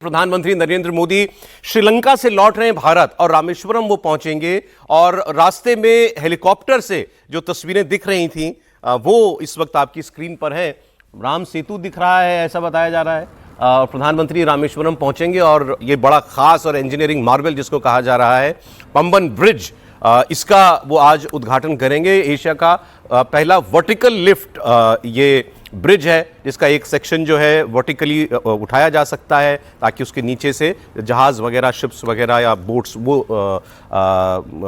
प्रधानमंत्री नरेंद्र मोदी श्रीलंका से लौट रहे हैं भारत और रामेश्वरम वो पहुंचेंगे और रास्ते में हेलीकॉप्टर से जो तस्वीरें दिख रही थी वो इस वक्त आपकी स्क्रीन पर है। राम सेतु दिख रहा है ऐसा बताया जा रहा है। प्रधानमंत्री रामेश्वरम पहुंचेंगे और ये बड़ा खास और इंजीनियरिंग मार्वल जिसको कहा जा रहा है पंबन ब्रिज, इसका वो आज उद्घाटन करेंगे। एशिया का पहला वर्टिकल लिफ्ट ये ब्रिज है जिसका एक सेक्शन जो है वर्टिकली उठाया जा सकता है ताकि उसके नीचे से जहाज वगैरह, शिप्स वगैरह या बोट्स वो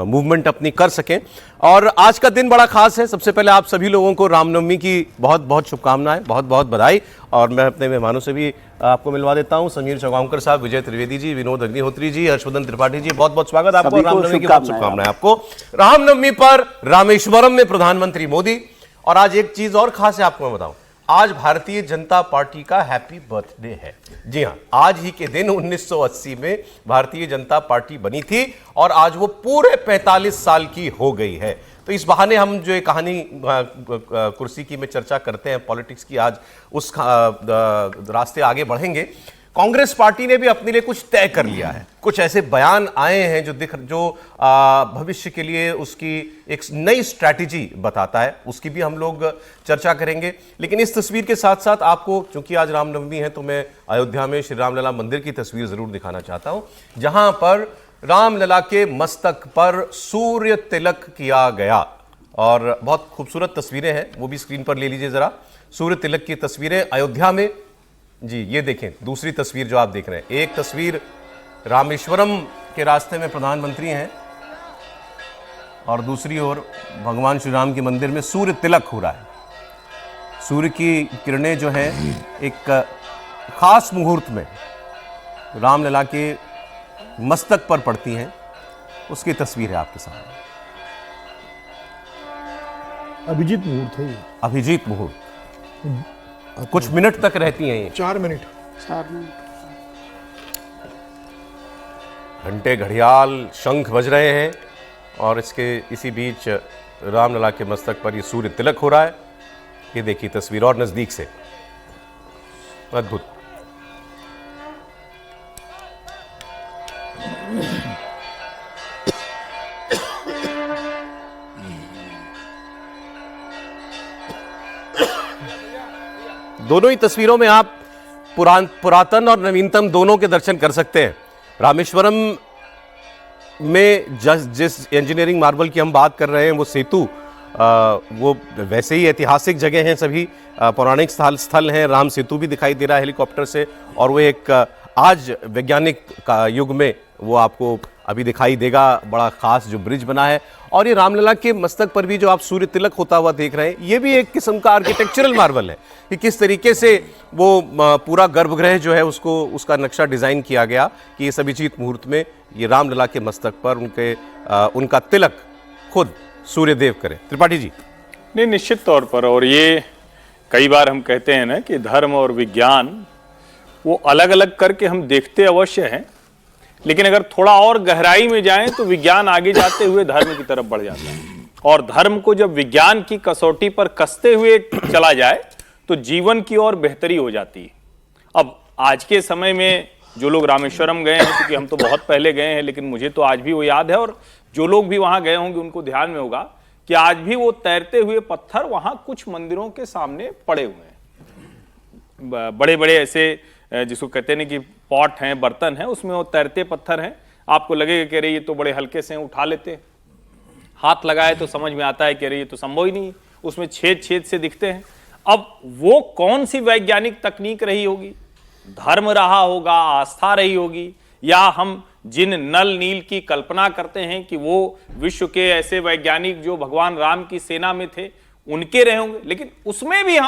मूवमेंट अपनी कर सकें। और आज का दिन बड़ा खास है। सबसे पहले आप सभी लोगों को रामनवमी की बहुत बहुत शुभकामनाएं, बहुत बहुत बधाई। और मैं अपने मेहमानों से भी आपको मिलवा देता हूं। समीर चौगांवकर साहब, विजय त्रिवेदी जी, विनोद अग्निहोत्री जी, हर्षवर्धन त्रिपाठी जी, बहुत बहुत स्वागत आपको। रामनवमी की बहुत शुभकामनाएं आपको। रामनवमी पर रामेश्वरम में प्रधानमंत्री मोदी। और आज एक चीज और खास है आपको मैं बताऊं, आज भारतीय जनता पार्टी का हैप्पी बर्थडे है। जी हां, आज ही के दिन 1980 में भारतीय जनता पार्टी बनी थी और आज वो पूरे 45 साल की हो गई है। तो इस बहाने हम जो ये कहानी कुर्सी की में चर्चा करते हैं पॉलिटिक्स की, आज उस रास्ते आगे बढ़ेंगे। कांग्रेस पार्टी ने भी अपने लिए कुछ तय कर लिया है। कुछ ऐसे बयान आए हैं जो भविष्य के लिए उसकी एक नई स्ट्रैटेजी बताता है, उसकी भी हम लोग चर्चा करेंगे। लेकिन इस तस्वीर के साथ साथ आपको, चूंकि आज रामनवमी है, तो मैं अयोध्या में श्री रामलला मंदिर की तस्वीर जरूर दिखाना चाहता हूं, जहां पर रामलला के मस्तक पर सूर्य तिलक किया गया। और बहुत खूबसूरत तस्वीरें हैं, वो भी स्क्रीन पर ले लीजिए जरा। सूर्य तिलक की तस्वीरें अयोध्या में। जी ये देखें दूसरी तस्वीर जो आप देख रहे हैं, एक तस्वीर रामेश्वरम के रास्ते में प्रधानमंत्री हैं और दूसरी ओर भगवान श्री राम के मंदिर में सूर्य तिलक हो रहा है। सूर्य की किरणें जो हैं एक खास मुहूर्त में रामलला के मस्तक पर पड़ती हैं, उसकी तस्वीर है आपके सामने। अभिजीत मुहूर्त है ये। अभिजीत मुहूर्त कुछ मिनट तक रहती हैं ये। 4 मिनट। घंटे, घड़ियाल, शंख बज रहे हैं और इसी बीच रामलला के मस्तक पर ये सूर्य तिलक हो रहा है। ये देखिए तस्वीर और नजदीक से, अद्भुत। दोनों ही तस्वीरों में आप पुरातन और नवीनतम दोनों के दर्शन कर सकते हैं। रामेश्वरम में जिस इंजीनियरिंग मार्वल की हम बात कर रहे हैं, वो सेतु वो वैसे ही ऐतिहासिक जगह हैं, सभी पौराणिक स्थल हैं। राम सेतु भी दिखाई दे रहा है हेलीकॉप्टर से, और वो एक आज वैज्ञानिक का युग में वो आपको अभी दिखाई देगा, बड़ा खास जो ब्रिज बना है। और ये रामलला के मस्तक पर भी जो आप सूर्य तिलक होता हुआ देख रहे हैं, ये भी एक किस्म का आर्किटेक्चरल मार्वल है कि किस तरीके से वो पूरा गर्भगृह जो है उसका नक्शा डिजाइन किया गया कि इस अभिजीत मुहूर्त में ये रामलला के मस्तक पर उनका तिलक खुद सूर्यदेव करे। त्रिपाठी जी। नहीं, निश्चित तौर पर। और ये कई बार हम कहते हैं ना कि धर्म और विज्ञान वो अलग अलग करके हम देखते अवश्य हैं, लेकिन अगर थोड़ा और गहराई में जाएं तो विज्ञान आगे जाते हुए धर्म की तरफ बढ़ जाता है। और धर्म को जब विज्ञान की कसौटी पर कसते हुए चला जाए तो जीवन की ओर बेहतरी हो जाती है। अब आज के समय में जो लोग रामेश्वरम गए हैं, क्योंकि हम तो बहुत पहले गए हैं, लेकिन मुझे तो आज भी वो याद है, और जो लोग भी वहां गए होंगे उनको ध्यान में होगा कि आज भी वो तैरते हुए पत्थर वहां कुछ मंदिरों के सामने पड़े हुए हैं। बड़े बड़े ऐसे जिसको कहते हैं कि पॉट हैं, बर्तन हैं, उसमें वो तैरते पत्थर हैं। आपको लगेगा कि अरे ये तो बड़े हल्के से उठा लेते, हाथ लगाए तो समझ में आता है कि अरे ये तो संभव ही नहीं है, उसमें छेद छेद से दिखते हैं। अब वो कौन सी वैज्ञानिक तकनीक रही होगी? धर्म रहा होगा, आस्था रही होगी, या हम जिन नल नील की कल्पना करते हैं कि वो विश्व के ऐसे वैज्ञानिक जो भगवान राम की सेना में थे उनके रहे होंगे। लेकिन उसमें भी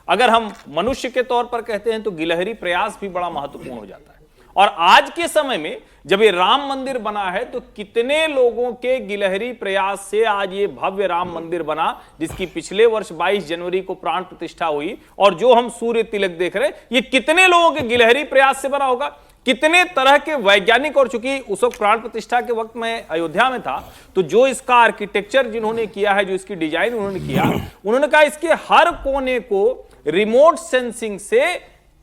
अगर हम मनुष्य के तौर पर कहते हैं तो गिलहरी प्रयास भी बड़ा महत्वपूर्ण हो जाता है। और आज के समय में जब ये राम मंदिर बना है तो कितने लोगों के गिलहरी प्रयास से आज ये भव्य राम मंदिर बना, जिसकी पिछले वर्ष 22 जनवरी को प्राण प्रतिष्ठा हुई। और जो हम सूर्य तिलक देख रहे हैं, ये कितने लोगों के गिलहरी प्रयास से बना होगा, कितने तरह के वैज्ञानिक। और चूंकि उस वक्त प्राण प्रतिष्ठा के वक्त मैं अयोध्या में था, तो जो इसका आर्किटेक्चर जिन्होंने किया है, जो इसकी डिजाइन उन्होंने किया, उन्होंने कहा इसके हर कोने को रिमोट सेंसिंग से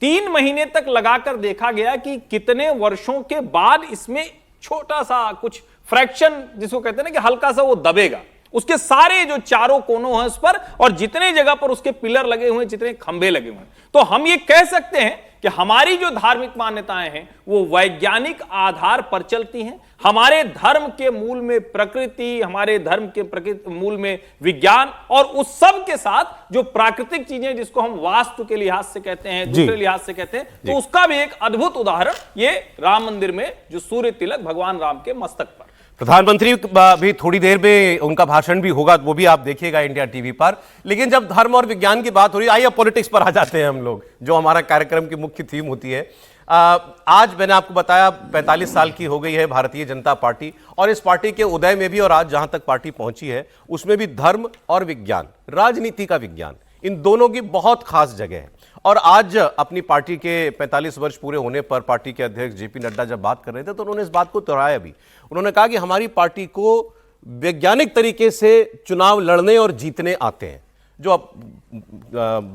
3 महीने तक लगाकर देखा गया कि कितने वर्षों के बाद इसमें छोटा सा कुछ फ्रैक्शन, जिसको कहते हैं ना कि हल्का सा वो दबेगा, उसके सारे जो चारों कोनों हैं उस पर, और जितने जगह पर उसके पिलर लगे हुए हैं, जितने खंभे लगे हुए हैं, तो हम ये कह सकते हैं कि हमारी जो धार्मिक मान्यताएं हैं वो वैज्ञानिक आधार पर चलती हैं। हमारे धर्म के मूल में प्रकृति, हमारे धर्म के प्रकृति मूल में विज्ञान, और उस सब के साथ जो प्राकृतिक चीजें जिसको हम वास्तु के लिहाज से कहते हैं, दूसरे लिहाज से कहते हैं, तो उसका भी एक अद्भुत उदाहरण ये राम मंदिर में जो सूर्य तिलक भगवान राम के मस्तक पर। प्रधानमंत्री भी थोड़ी देर में उनका भाषण भी होगा, वो भी आप देखिएगा इंडिया टीवी पर। लेकिन जब धर्म और विज्ञान की बात हो रही है, आइए पॉलिटिक्स पर आ जाते हैं हम लोग, जो हमारा कार्यक्रम की मुख्य थीम होती है। आज मैंने आपको बताया 45 साल की हो गई है भारतीय जनता पार्टी, और इस पार्टी के उदय में भी और आज जहां तक पार्टी पहुंची है उसमें भी धर्म और विज्ञान, राजनीति का विज्ञान, इन दोनों की बहुत खास जगह है। और आज अपनी पार्टी के 45 वर्ष पूरे होने पर पार्टी के अध्यक्ष जेपी नड्डा जब बात कर रहे थे तो उन्होंने इस बात को दोहराया भी। उन्होंने कहा कि हमारी पार्टी को वैज्ञानिक तरीके से चुनाव लड़ने और जीतने आते हैं, जो अब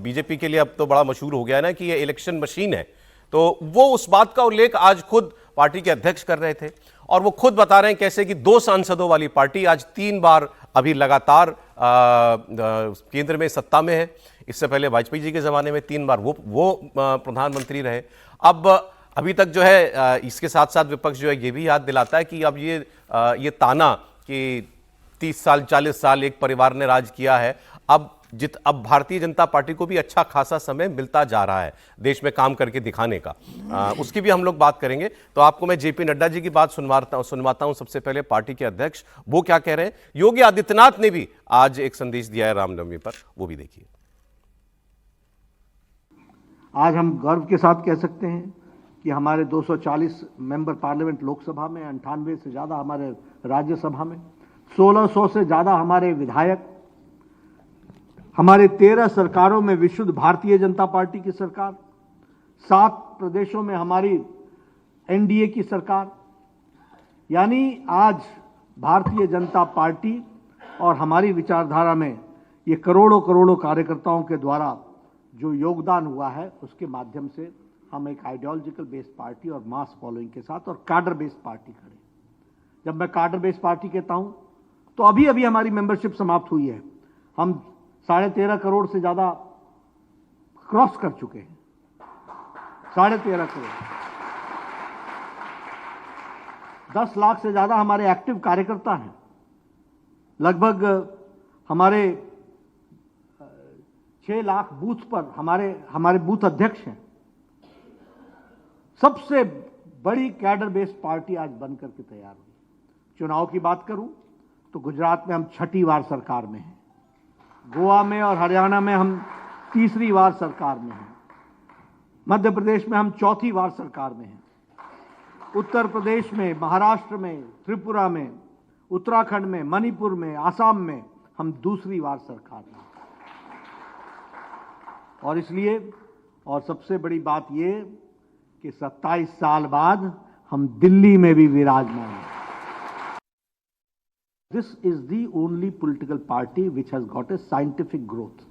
बीजेपी के लिए अब तो बड़ा मशहूर हो गया है ना कि ये इलेक्शन मशीन है। तो वो उस बात का उल्लेख आज खुद पार्टी के अध्यक्ष कर रहे थे, और वो खुद बता रहे हैं कैसे कि 2 सांसदों वाली पार्टी आज 3 बार अभी लगातार केंद्र में सत्ता में है। इससे पहले वाजपेयी जी के ज़माने में 3 बार वो प्रधानमंत्री रहे। अब अभी तक जो है इसके साथ साथ विपक्ष जो है ये भी याद दिलाता है कि अब ये ताना कि 30 साल 40 साल एक परिवार ने राज किया है, अब भारतीय जनता पार्टी को भी अच्छा खासा समय मिलता जा रहा है देश में काम करके दिखाने का, उसकी भी हम लोग बात करेंगे। तो आपको मैं जेपी नड्डा जी की बात सुनवाता हूं। सबसे पहले पार्टी के अध्यक्ष वो क्या कह रहे हैं। योगी आदित्यनाथ ने भी आज एक संदेश दिया है रामनवमी पर, वो भी देखिए। आज हम गर्व के साथ कह सकते हैं कि हमारे 240 मेंबर पार्लियामेंट लोकसभा में, 98 से ज़्यादा हमारे राज्यसभा में, 1600 से ज़्यादा हमारे विधायक, हमारे 13 सरकारों में विशुद्ध भारतीय जनता पार्टी की सरकार, 7 प्रदेशों में हमारी एनडीए की सरकार, यानी आज भारतीय जनता पार्टी और हमारी विचारधारा में ये करोड़ों करोड़ों कार्यकर्ताओं के द्वारा जो योगदान हुआ है, उसके माध्यम से हम एक आइडियोलॉजिकल बेस्ड पार्टी और मास फॉलोइंग के साथ और कार्डर बेस्ड पार्टी खड़े। जब मैं कार्डर बेस्ड पार्टी कहता हूं तो अभी अभी हमारी मेंबरशिप समाप्त हुई है। हम 13.5 करोड़ से ज्यादा क्रॉस कर चुके हैं। 13.5 करोड़, 10 लाख से ज्यादा हमारे एक्टिव कार्यकर्ता हैं। लगभग हमारे 6 लाख बूथ पर हमारे बूथ अध्यक्ष हैं। सबसे बड़ी कैडर बेस्ड पार्टी आज बन करके तैयार हुई। चुनाव की बात करूं तो गुजरात में हम 6ठी बार सरकार में हैं, गोवा में और हरियाणा में हम 3री बार सरकार में हैं, मध्य प्रदेश में हम 4थी बार सरकार में हैं, उत्तर प्रदेश में, महाराष्ट्र में, त्रिपुरा में, उत्तराखंड में, मणिपुर में, आसाम में हम 2री बार सरकार में। और इसलिए, और सबसे बड़ी बात यह कि 27 साल बाद हम दिल्ली में भी विराजमान हैं। This is the only political party which has got a scientific growth.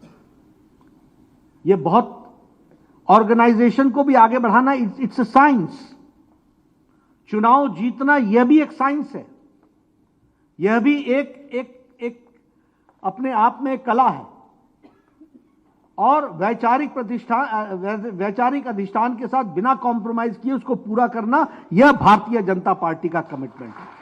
ये बहुत ऑर्गेनाइजेशन को भी आगे बढ़ाना, इट्स अ साइंस। चुनाव जीतना यह भी एक साइंस है, यह भी एक अपने आप में एक कला है। और वैचारिक अधिष्ठान के साथ बिना कॉम्प्रोमाइज किए उसको पूरा करना, यह भारतीय जनता पार्टी का कमिटमेंट है।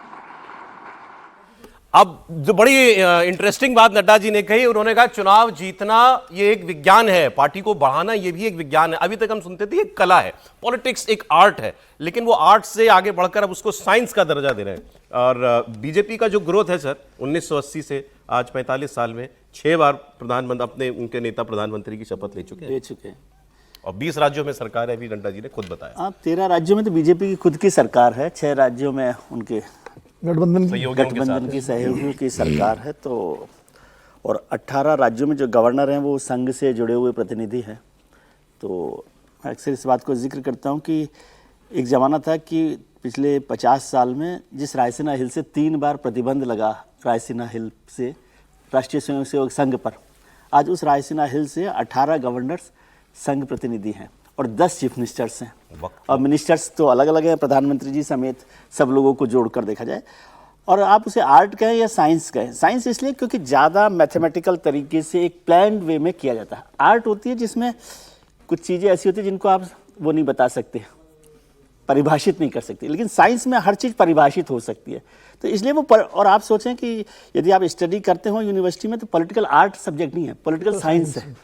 अब जो बड़ी इंटरेस्टिंग बात नड्डा जी ने कही, उन्होंने कहा चुनाव जीतना ये एक विज्ञान है, पार्टी को बढ़ाना ये भी एक विज्ञान है। अभी तक हम सुनते थे ये कला है, पॉलिटिक्स एक आर्ट है, लेकिन वो आर्ट से आगे बढ़कर अब उसको साइंस का दर्जा दे रहे हैं। और बीजेपी का जो ग्रोथ है सर, 1980 से आज 45 साल में 6 बार प्रधानमंत्री, उनके नेता प्रधानमंत्री की शपथ ले चुके हैं और 20 राज्यों में सरकार है, अभी नड्डा जी ने खुद बताया। 13 राज्यों में तो बीजेपी की खुद की सरकार है, 6 राज्यों में उनके गठबंधन की सहयोगियों की सरकार है। तो और 18 राज्यों में जो गवर्नर हैं वो संघ से जुड़े हुए प्रतिनिधि हैं। तो मैं अक्सर इस बात को जिक्र करता हूं कि एक ज़माना था कि पिछले 50 साल में जिस रायसीना हिल से 3 बार प्रतिबंध लगा, रायसीना हिल से राष्ट्रीय स्वयंसेवक संघ पर, आज उस रायसीना हिल से 18 गवर्नर्स संघ प्रतिनिधि हैं। और 10 चीफ मिनिस्टर्स हैं, और मिनिस्टर्स तो अलग अलग हैं, प्रधानमंत्री जी समेत सब लोगों को जोड़कर देखा जाए। और आप उसे आर्ट कहें या साइंस कहें, साइंस इसलिए क्योंकि ज़्यादा मैथमेटिकल तरीके से एक प्लान्ड वे में किया जाता है। आर्ट होती है जिसमें कुछ चीज़ें ऐसी होती हैं जिनको आप वो नहीं बता सकते, परिभाषित नहीं कर सकते, लेकिन साइंस में हर चीज़ परिभाषित हो सकती है। तो इसलिए वो और आप सोचें कि यदि आप स्टडी करते हो यूनिवर्सिटी में तो पॉलिटिकल आर्ट सब्जेक्ट नहीं है, पॉलिटिकल साइंस है,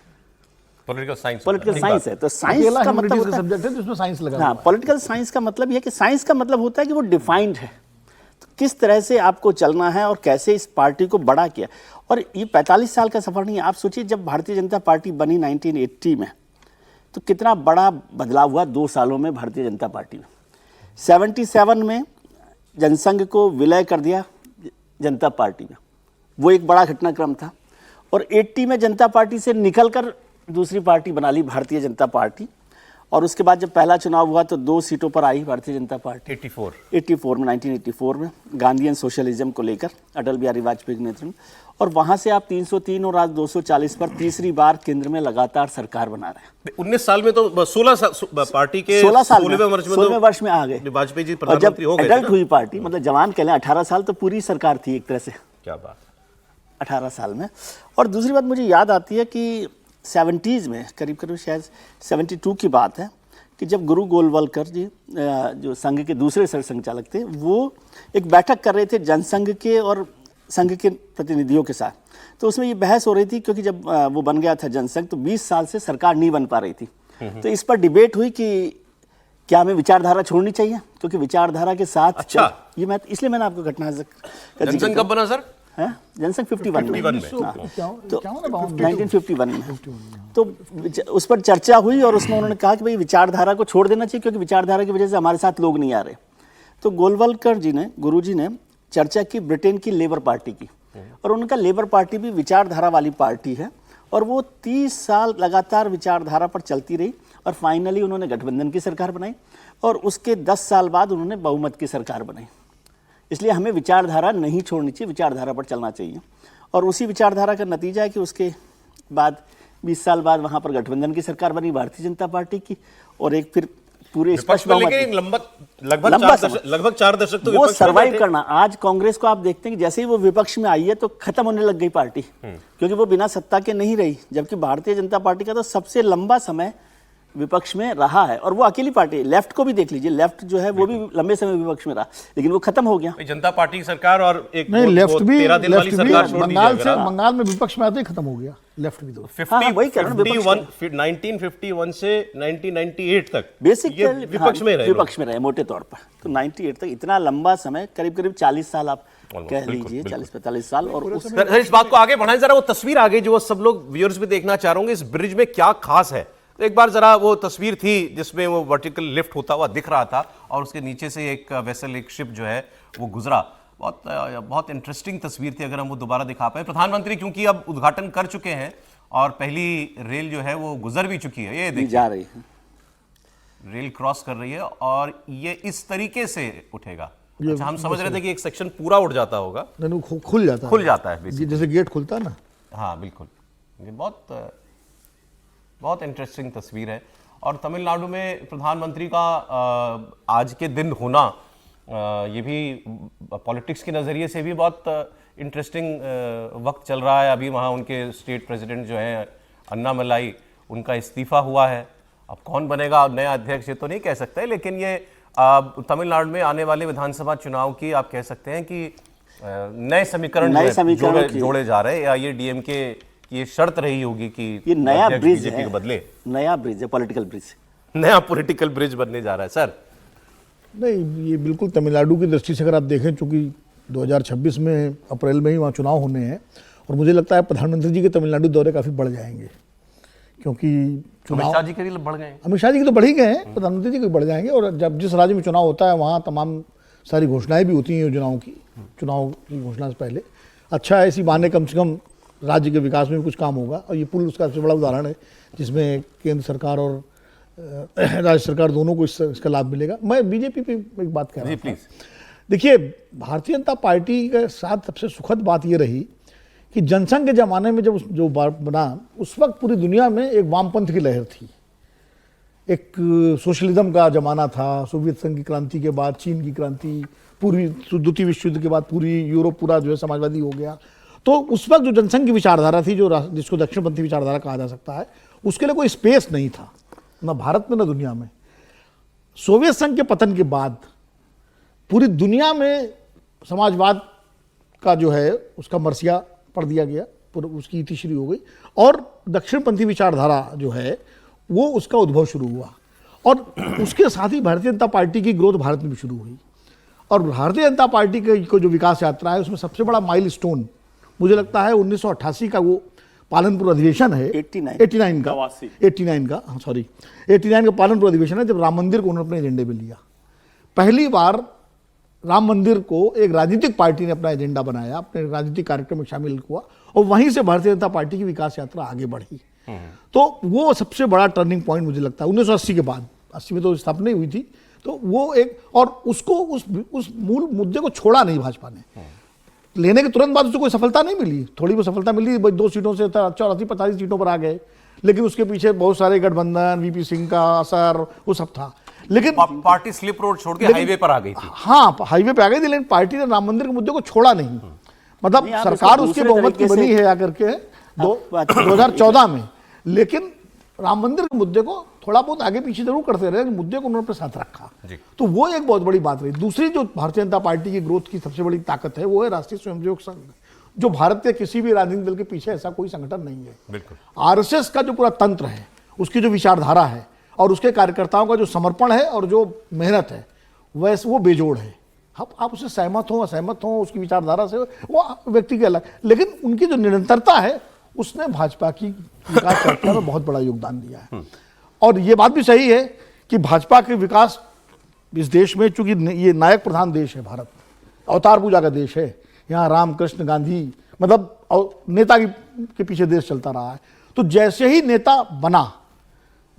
पॉलिटिकल साइंस है। तो साइंस का मतलब सब्जेक्ट है जिसमें साइंस लगा। हाँ, पॉलिटिकल साइंस का मतलब यह है कि साइंस का मतलब होता है कि वो डिफाइंड है, तो किस तरह से आपको चलना है और कैसे इस पार्टी को बड़ा किया। और ये 45 साल का सफर नहीं है। आप सोचिए जब भारतीय जनता पार्टी बनी 1980 में तो कितना बड़ा बदलाव हुआ 2 सालों में भारतीय जनता पार्टी में। 77 में जनसंघ को विलय कर दिया जनता पार्टी में, वो एक बड़ा घटनाक्रम था। और 80 में जनता पार्टी से निकलकर दूसरी पार्टी बना ली भारतीय जनता पार्टी। और उसके बाद जब पहला चुनाव हुआ तो 2 सीटों पर आई भारतीय जनता पार्टी 84 में 1984 में गांधीयन सोशलिज्म को लेकर अटल बिहारी वाजपेयी के नेतृत्व में। और वहां से आप 303 और आज 240 पर तीसरी बार केंद्र में लगातार सरकार बना रहे हैं। 19 साल में तो 16 पार्टी के 16वें वर्ष में आ गए वाजपेयी जी और जब प्रधानमंत्री हो गए। एडल्ट हुई पार्टी, मतलब जवान कह लें, 18 साल तो पूरी सरकार थी एक तरह से, क्या बात, 18 साल में। और दूसरी बात मुझे याद आती है कि 70s में करीब करीब शायद 72 की बात है कि जब गुरु गोलवलकर जी जो संघ के दूसरे सरसंघचालक थे, वो एक बैठक कर रहे थे जनसंघ के और संघ के प्रतिनिधियों के साथ। तो उसमें ये बहस हो रही थी क्योंकि जब वो बन गया था जनसंघ तो 20 साल से सरकार नहीं बन पा रही थी। तो इस पर डिबेट हुई कि क्या हमें विचारधारा छोड़नी चाहिए, क्योंकि विचारधारा के साथ अच्छा। ये मैं इसलिए मैंने आपको घटना जनसंघ कब बना सर? जनसंघ 51 में, तो क्या होना 1951 में। तो उस पर चर्चा हुई और उसमें उन्होंने कहा कि भाई विचारधारा को छोड़ देना चाहिए क्योंकि विचारधारा की वजह से हमारे साथ लोग नहीं आ रहे। तो गोलवलकर जी ने, गुरुजी ने चर्चा की ब्रिटेन की लेबर पार्टी की, और उनका लेबर पार्टी भी विचारधारा वाली पार्टी है और वो 30 साल लगातार विचारधारा पर चलती रही और फाइनली उन्होंने गठबंधन की सरकार बनाई और उसके 10 साल बाद उन्होंने बहुमत की सरकार बनाई। इसलिए हमें विचारधारा नहीं छोड़नी चाहिए, विचारधारा पर चलना चाहिए। और उसी विचारधारा का नतीजा है कि उसके बाद 20 साल बाद वहाँ पर गठबंधन की सरकार बनी भारतीय जनता पार्टी की, और एक फिर पूरे स्पष्ट लगभग 4 दशक तो वो सर्वाइव करना। आज कांग्रेस को आप देखते हैं कि जैसे ही वो विपक्ष में आई है तो खत्म होने लग गई पार्टी, क्योंकि वो बिना सत्ता के नहीं रही। जबकि भारतीय जनता पार्टी का तो सबसे लंबा समय विपक्ष में रहा है, और वो अकेली पार्टी। लेफ्ट को भी देख लीजिए, लेफ्ट जो है वो भी लंबे समय विपक्ष में रहा, लेकिन वो खत्म हो गया। जनता पार्टी की सरकार और एक नहीं, लेफ्ट भी 13 दिन वाली सरकार छोड़ बंगाल से, बंगाल में विपक्ष में आते ही खत्म हो गया लेफ्ट भी। तो 1951 से 1998 तक बेसिक विपक्ष में रहे, विपक्ष में रहे मोटे तौर पर। तो 98 तक इतना लंबा समय, करीब करीब 40 साल आप कह लीजिए, 40-45 साल। और इस बात को आगे बढ़ाएं, जरा वो तस्वीर आगे जो सब लोग व्यूअर्स भी देखना चाह रहे होंगे, इस ब्रिज में क्या खास है। तो एक बार जरा वो तस्वीर थी जिसमें वो वर्टिकल लिफ्ट होता हुआ दिख रहा था और उसके नीचे से एक वेसल, एक शिप जो है वो गुजरा। बहुत इंटरेस्टिंग तस्वीर थी। अगर हम वो दोबारा दिखा पाए, प्रधानमंत्री क्योंकि अब उद्घाटन कर चुके हैं और पहली रेल जो है वो गुजर भी चुकी है, ये देखिए जा रही है, रेल क्रॉस कर रही है और ये इस तरीके से उठेगा। अच्छा, हम समझ रहे थे कि एक सेक्शन पूरा उठ जाता होगा, खुल जाता है जैसे गेट खुलता है ना। हाँ बिल्कुल, ये बहुत इंटरेस्टिंग तस्वीर है। और तमिलनाडु में प्रधानमंत्री का आज के दिन होना, ये भी पॉलिटिक्स के नज़रिए से भी बहुत इंटरेस्टिंग वक्त चल रहा है। अभी वहाँ उनके स्टेट प्रेसिडेंट जो हैं अन्नामलाई, उनका इस्तीफा हुआ है। अब कौन बनेगा नया अध्यक्ष ये तो नहीं कह सकते, लेकिन ये तमिलनाडु में आने वाले विधानसभा चुनाव की आप कह सकते हैं कि नए समीकरण जोड़े जा रहे हैं, या ये डीएमके की ये शर्त रही होगी कि ये नया ब्रिज है, बदले, नया ब्रिज है, पॉलिटिकल ब्रिज, नया पॉलिटिकल ब्रिज बनने जा रहा है। सर नहीं, ये बिल्कुल तमिलनाडु की दृष्टि से अगर आप देखें, चूंकि 2026 में अप्रैल में ही वहाँ चुनाव होने हैं और मुझे लगता है प्रधानमंत्री जी के तमिलनाडु दौरे काफ़ी बढ़ जाएंगे, क्योंकि अमित शाह जी के लिए बढ़ गए, अमित शाह जी के तो बढ़ ही गए हैं, प्रधानमंत्री जी के बढ़ जाएंगे। और जब जिस राज्य में चुनाव होता है वहाँ तमाम सारी घोषणाएं भी होती हैं योजनाओं की, चुनाव की घोषणा से पहले। अच्छा है, इसी बहाने कम से कम राज्य के विकास में भी कुछ काम होगा। और ये पुल उसका सबसे बड़ा उदाहरण है जिसमें केंद्र सरकार और राज्य सरकार दोनों को इसका लाभ मिलेगा। मैं बीजेपी पे एक बात कह रहा हूँ, देखिए भारतीय जनता पार्टी के साथ सबसे सुखद बात ये रही कि जनसंघ के ज़माने में जब जो बना, उस वक्त पूरी दुनिया में एक वामपंथ की लहर थी, एक सोशलिज्म का जमाना था, सोवियत संघ की क्रांति के बाद चीन की क्रांति, पूर्वी द्वितीय विश्व युद्ध के बाद पूरी यूरोप पूरा जो है समाजवादी हो गया। तो उस वक्त जो जनसंघ की विचारधारा थी, जो जिसको दक्षिणपंथी विचारधारा कहा जा सकता है, उसके लिए कोई स्पेस नहीं था, ना भारत में ना दुनिया में। सोवियत संघ के पतन के बाद पूरी दुनिया में समाजवाद का जो है उसका मरसिया पढ़ दिया गया, उसकी इति शुरू हो गई और दक्षिणपंथी विचारधारा जो है वो उसका उद्भव शुरू हुआ। और उसके साथ ही भारतीय जनता पार्टी की ग्रोथ भारत में भी शुरू हुई। और भारतीय जनता पार्टी को जो विकास यात्रा है उसमें सबसे बड़ा माइलस्टोन मुझे लगता है 1988 का वो पालनपुर अधिवेशन है, 89 का पालनपुर अधिवेशन है, जब राम मंदिर को उन्होंने अपने एजेंडे में लिया। पहली बार राम मंदिर को एक राजनीतिक पार्टी ने अपना एजेंडा बनाया, अपने राजनीतिक कार्यक्रम में शामिल हुआ और वहीं से भारतीय जनता पार्टी की विकास यात्रा आगे बढ़ी। तो वो सबसे बड़ा टर्निंग पॉइंट मुझे लगता है 1980 के बाद। 80 में तो स्थापना हुई थी, तो वो एक, और उसको उस मूल मुद्दे को छोड़ा नहीं भाजपा ने। लेने के तुरंत बाद उसको कोई सफलता नहीं मिली, थोड़ी बहुत सफलता मिली, 2 सीटों से 84-45 सीटों पर आ गए, लेकिन उसके पीछे बहुत सारे गठबंधन, वीपी सिंह का असर, वो सब था। लेकिन पार्टी स्लिप रोड छोड़ के हाईवे पर आ गई थी। हाँ, हाईवे पे आ गई थी, लेकिन पार्टी ने राम मंदिर के मुद्दे को छोड़ा नहीं। मतलब सरकार उसके बहुमत की बनी है आकर के 2014 में, लेकिन राम मंदिर के मुद्दे को थोड़ा बहुत आगे पीछे जरूर करते रहे, मुद्दे को उन्होंने अपने साथ रखा। तो वो एक बहुत बड़ी बात रही। दूसरी जो भारतीय जनता पार्टी की ग्रोथ की सबसे बड़ी ताकत है वो है राष्ट्रीय स्वयंसेवक संघ, जो भारत के किसी भी राजनीतिक दल के पीछे ऐसा कोई संगठन नहीं है। बिल्कुल। आरएसएस का जो पूरा तंत्र है, उसकी जो विचारधारा है और उसके कार्यकर्ताओं का जो समर्पण है और जो मेहनत है, वैसे वो बेजोड़ है। आप उससे सहमत हो असहमत हो, उसकी विचारधारा से, वो व्यक्ति के अलग, लेकिन उनकी जो निरंतरता है उसने भाजपा की विकास यात्रा में बहुत बड़ा योगदान दिया है। और ये बात भी सही है कि भाजपा के विकास इस देश में, चूंकि ये नायक प्रधान देश है, भारत अवतार पूजा का देश है, यहाँ राम कृष्ण गांधी मतलब नेता के पीछे देश चलता रहा है। तो जैसे ही नेता बना,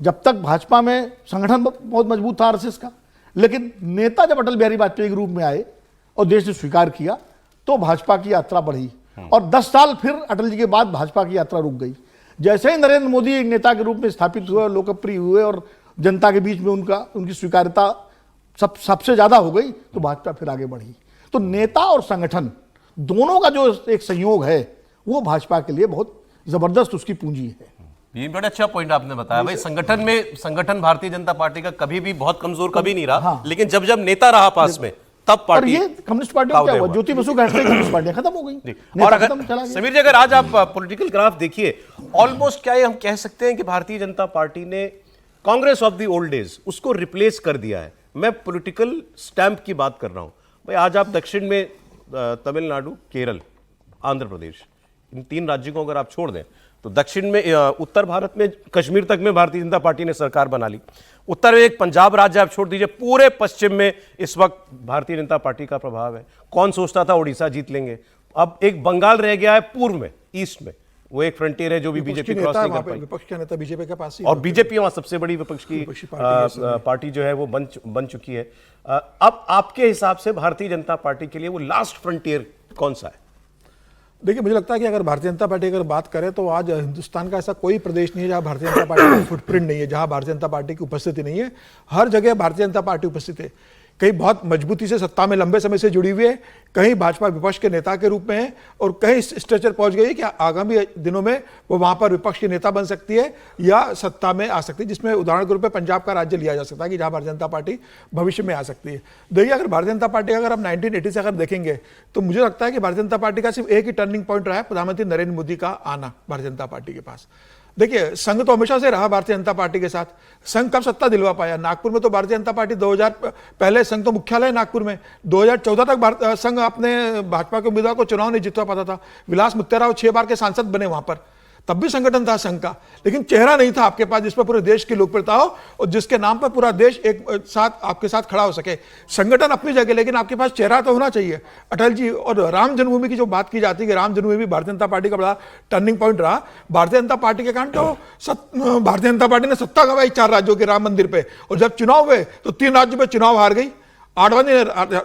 जब तक भाजपा में संगठन बहुत मजबूत था आरएसएस का, लेकिन नेता जब अटल बिहारी वाजपेयी के रूप में आए और देश ने स्वीकार किया तो भाजपा की यात्रा बढ़ी। और 10 साल फिर अटल जी के बाद भाजपा की यात्रा रुक गई। जैसे ही नरेंद्र मोदी एक नेता के रूप में स्थापित हुए, लोकप्रिय हुए और जनता के बीच में उनकी स्वीकार्यता सबसे ज्यादा हो गई, तो भाजपा फिर आगे बढ़ी। तो नेता और संगठन दोनों का जो एक संयोग है वो भाजपा के लिए बहुत जबरदस्त उसकी पूंजी है। ये बड़ा अच्छा पॉइंट आपने बताया भाई। संगठन भारतीय जनता पार्टी का कभी भी बहुत कमजोर कभी नहीं रहा। हाँ। लेकिन जब नेता रहा पास में, तब पार्टी, ये कम्युनिस्ट पार्टी क्या हुआ, ज्योति बसु कम्युनिस्ट पार्टी खत्म हो गई। और अगर समीर जी, अगर आज आप पॉलिटिकल ग्राफ देखिए, ऑलमोस्ट क्या हम कह सकते हैं कि भारतीय जनता पार्टी ने Congress of the old days उसको रिप्लेस कर दिया है। मैं पॉलिटिकल स्टैंप की बात कर रहा हूं भाई। आज आप दक्षिण में तमिलनाडु, केरल, आंध्र प्रदेश, इन 3 राज्यों को अगर आप छोड़ दें तो दक्षिण में, उत्तर भारत में कश्मीर तक में भारतीय जनता पार्टी ने सरकार बना ली। उत्तर में एक पंजाब राज्य आप छोड़ दीजिए, पूरे पश्चिम में इस वक्त भारतीय जनता पार्टी का प्रभाव है। कौन सोचता था उड़ीसा जीत लेंगे। अब एक बंगाल रह गया है पूर्व में, ईस्ट में, वो एक फ्रंटियर है जो भी बीजेपी क्रॉस नहीं कर पाई। विपक्ष का नेता बीजेपी के पास ही, और बीजेपी वहां सबसे बड़ी विपक्ष की पार्टी जो है वो बन चुकी है। अब आपके हिसाब से भारतीय जनता पार्टी के लिए वो लास्ट फ्रंटियर कौन सा है? देखिए, मुझे लगता है कि अगर भारतीय जनता पार्टी अगर बात करें तो आज हिंदुस्तान का ऐसा कोई प्रदेश नहीं है जहां भारतीय जनता पार्टी का फुटप्रिंट नहीं है, जहां भारतीय जनता पार्टी की उपस्थिति नहीं है। हर जगह भारतीय जनता पार्टी उपस्थित है। कहीं बहुत मजबूती से सत्ता में लंबे समय से जुड़ी हुई है, कहीं भाजपा विपक्ष के नेता के रूप में है, और कहीं स्ट्रेचर पहुंच गई है कि आगामी दिनों में वो वहां पर विपक्ष की नेता बन सकती है या सत्ता में आ सकती है, जिसमें उदाहरण के रूप में पंजाब का राज्य लिया जा सकता है कि जहां भारतीय जनता पार्टी भविष्य में आ सकती है। देखिए, अगर भारतीय जनता पार्टी अगर हम 1980 से अगर देखेंगे तो मुझे लगता है कि भारतीय जनता पार्टी का सिर्फ एक ही टर्निंग पॉइंट रहा है, प्रधानमंत्री नरेंद्र मोदी का आना भारतीय जनता पार्टी के पास। देखिए, संघ तो हमेशा से रहा भारतीय जनता पार्टी के साथ। संघ कब सत्ता दिलवा पाया? नागपुर में तो भारतीय जनता पार्टी 2000 पहले संघ तो मुख्यालय नागपुर में, 2014 तक संघ अपने भाजपा के उम्मीदवार को चुनाव नहीं जितवा पाता था। विलास मुत्तेराव 6 बार के सांसद बने वहां पर, तब भी संगठन था संघ का, लेकिन चेहरा नहीं था आपके पास जिसपर पूरे देश की लोकप्रियता हो और जिसके नाम पर पूरा देश एक साथ आपके साथ खड़ा हो सके। संगठन अपनी जगह, लेकिन आपके पास चेहरा तो होना चाहिए। अटल जी और राम जन्मभूमि की जो बात की जाती है कि राम जन्मभूमि भारतीय जनता पार्टी का बड़ा टर्निंग पॉइंट रहा। भारतीय जनता पार्टी के कारण तो भारतीय जनता पार्टी ने सत्ता गंवाई 4 राज्यों के राम मंदिर पे, और जब चुनाव हुए तो 3 राज्यों में चुनाव हार गई। 8वां दिन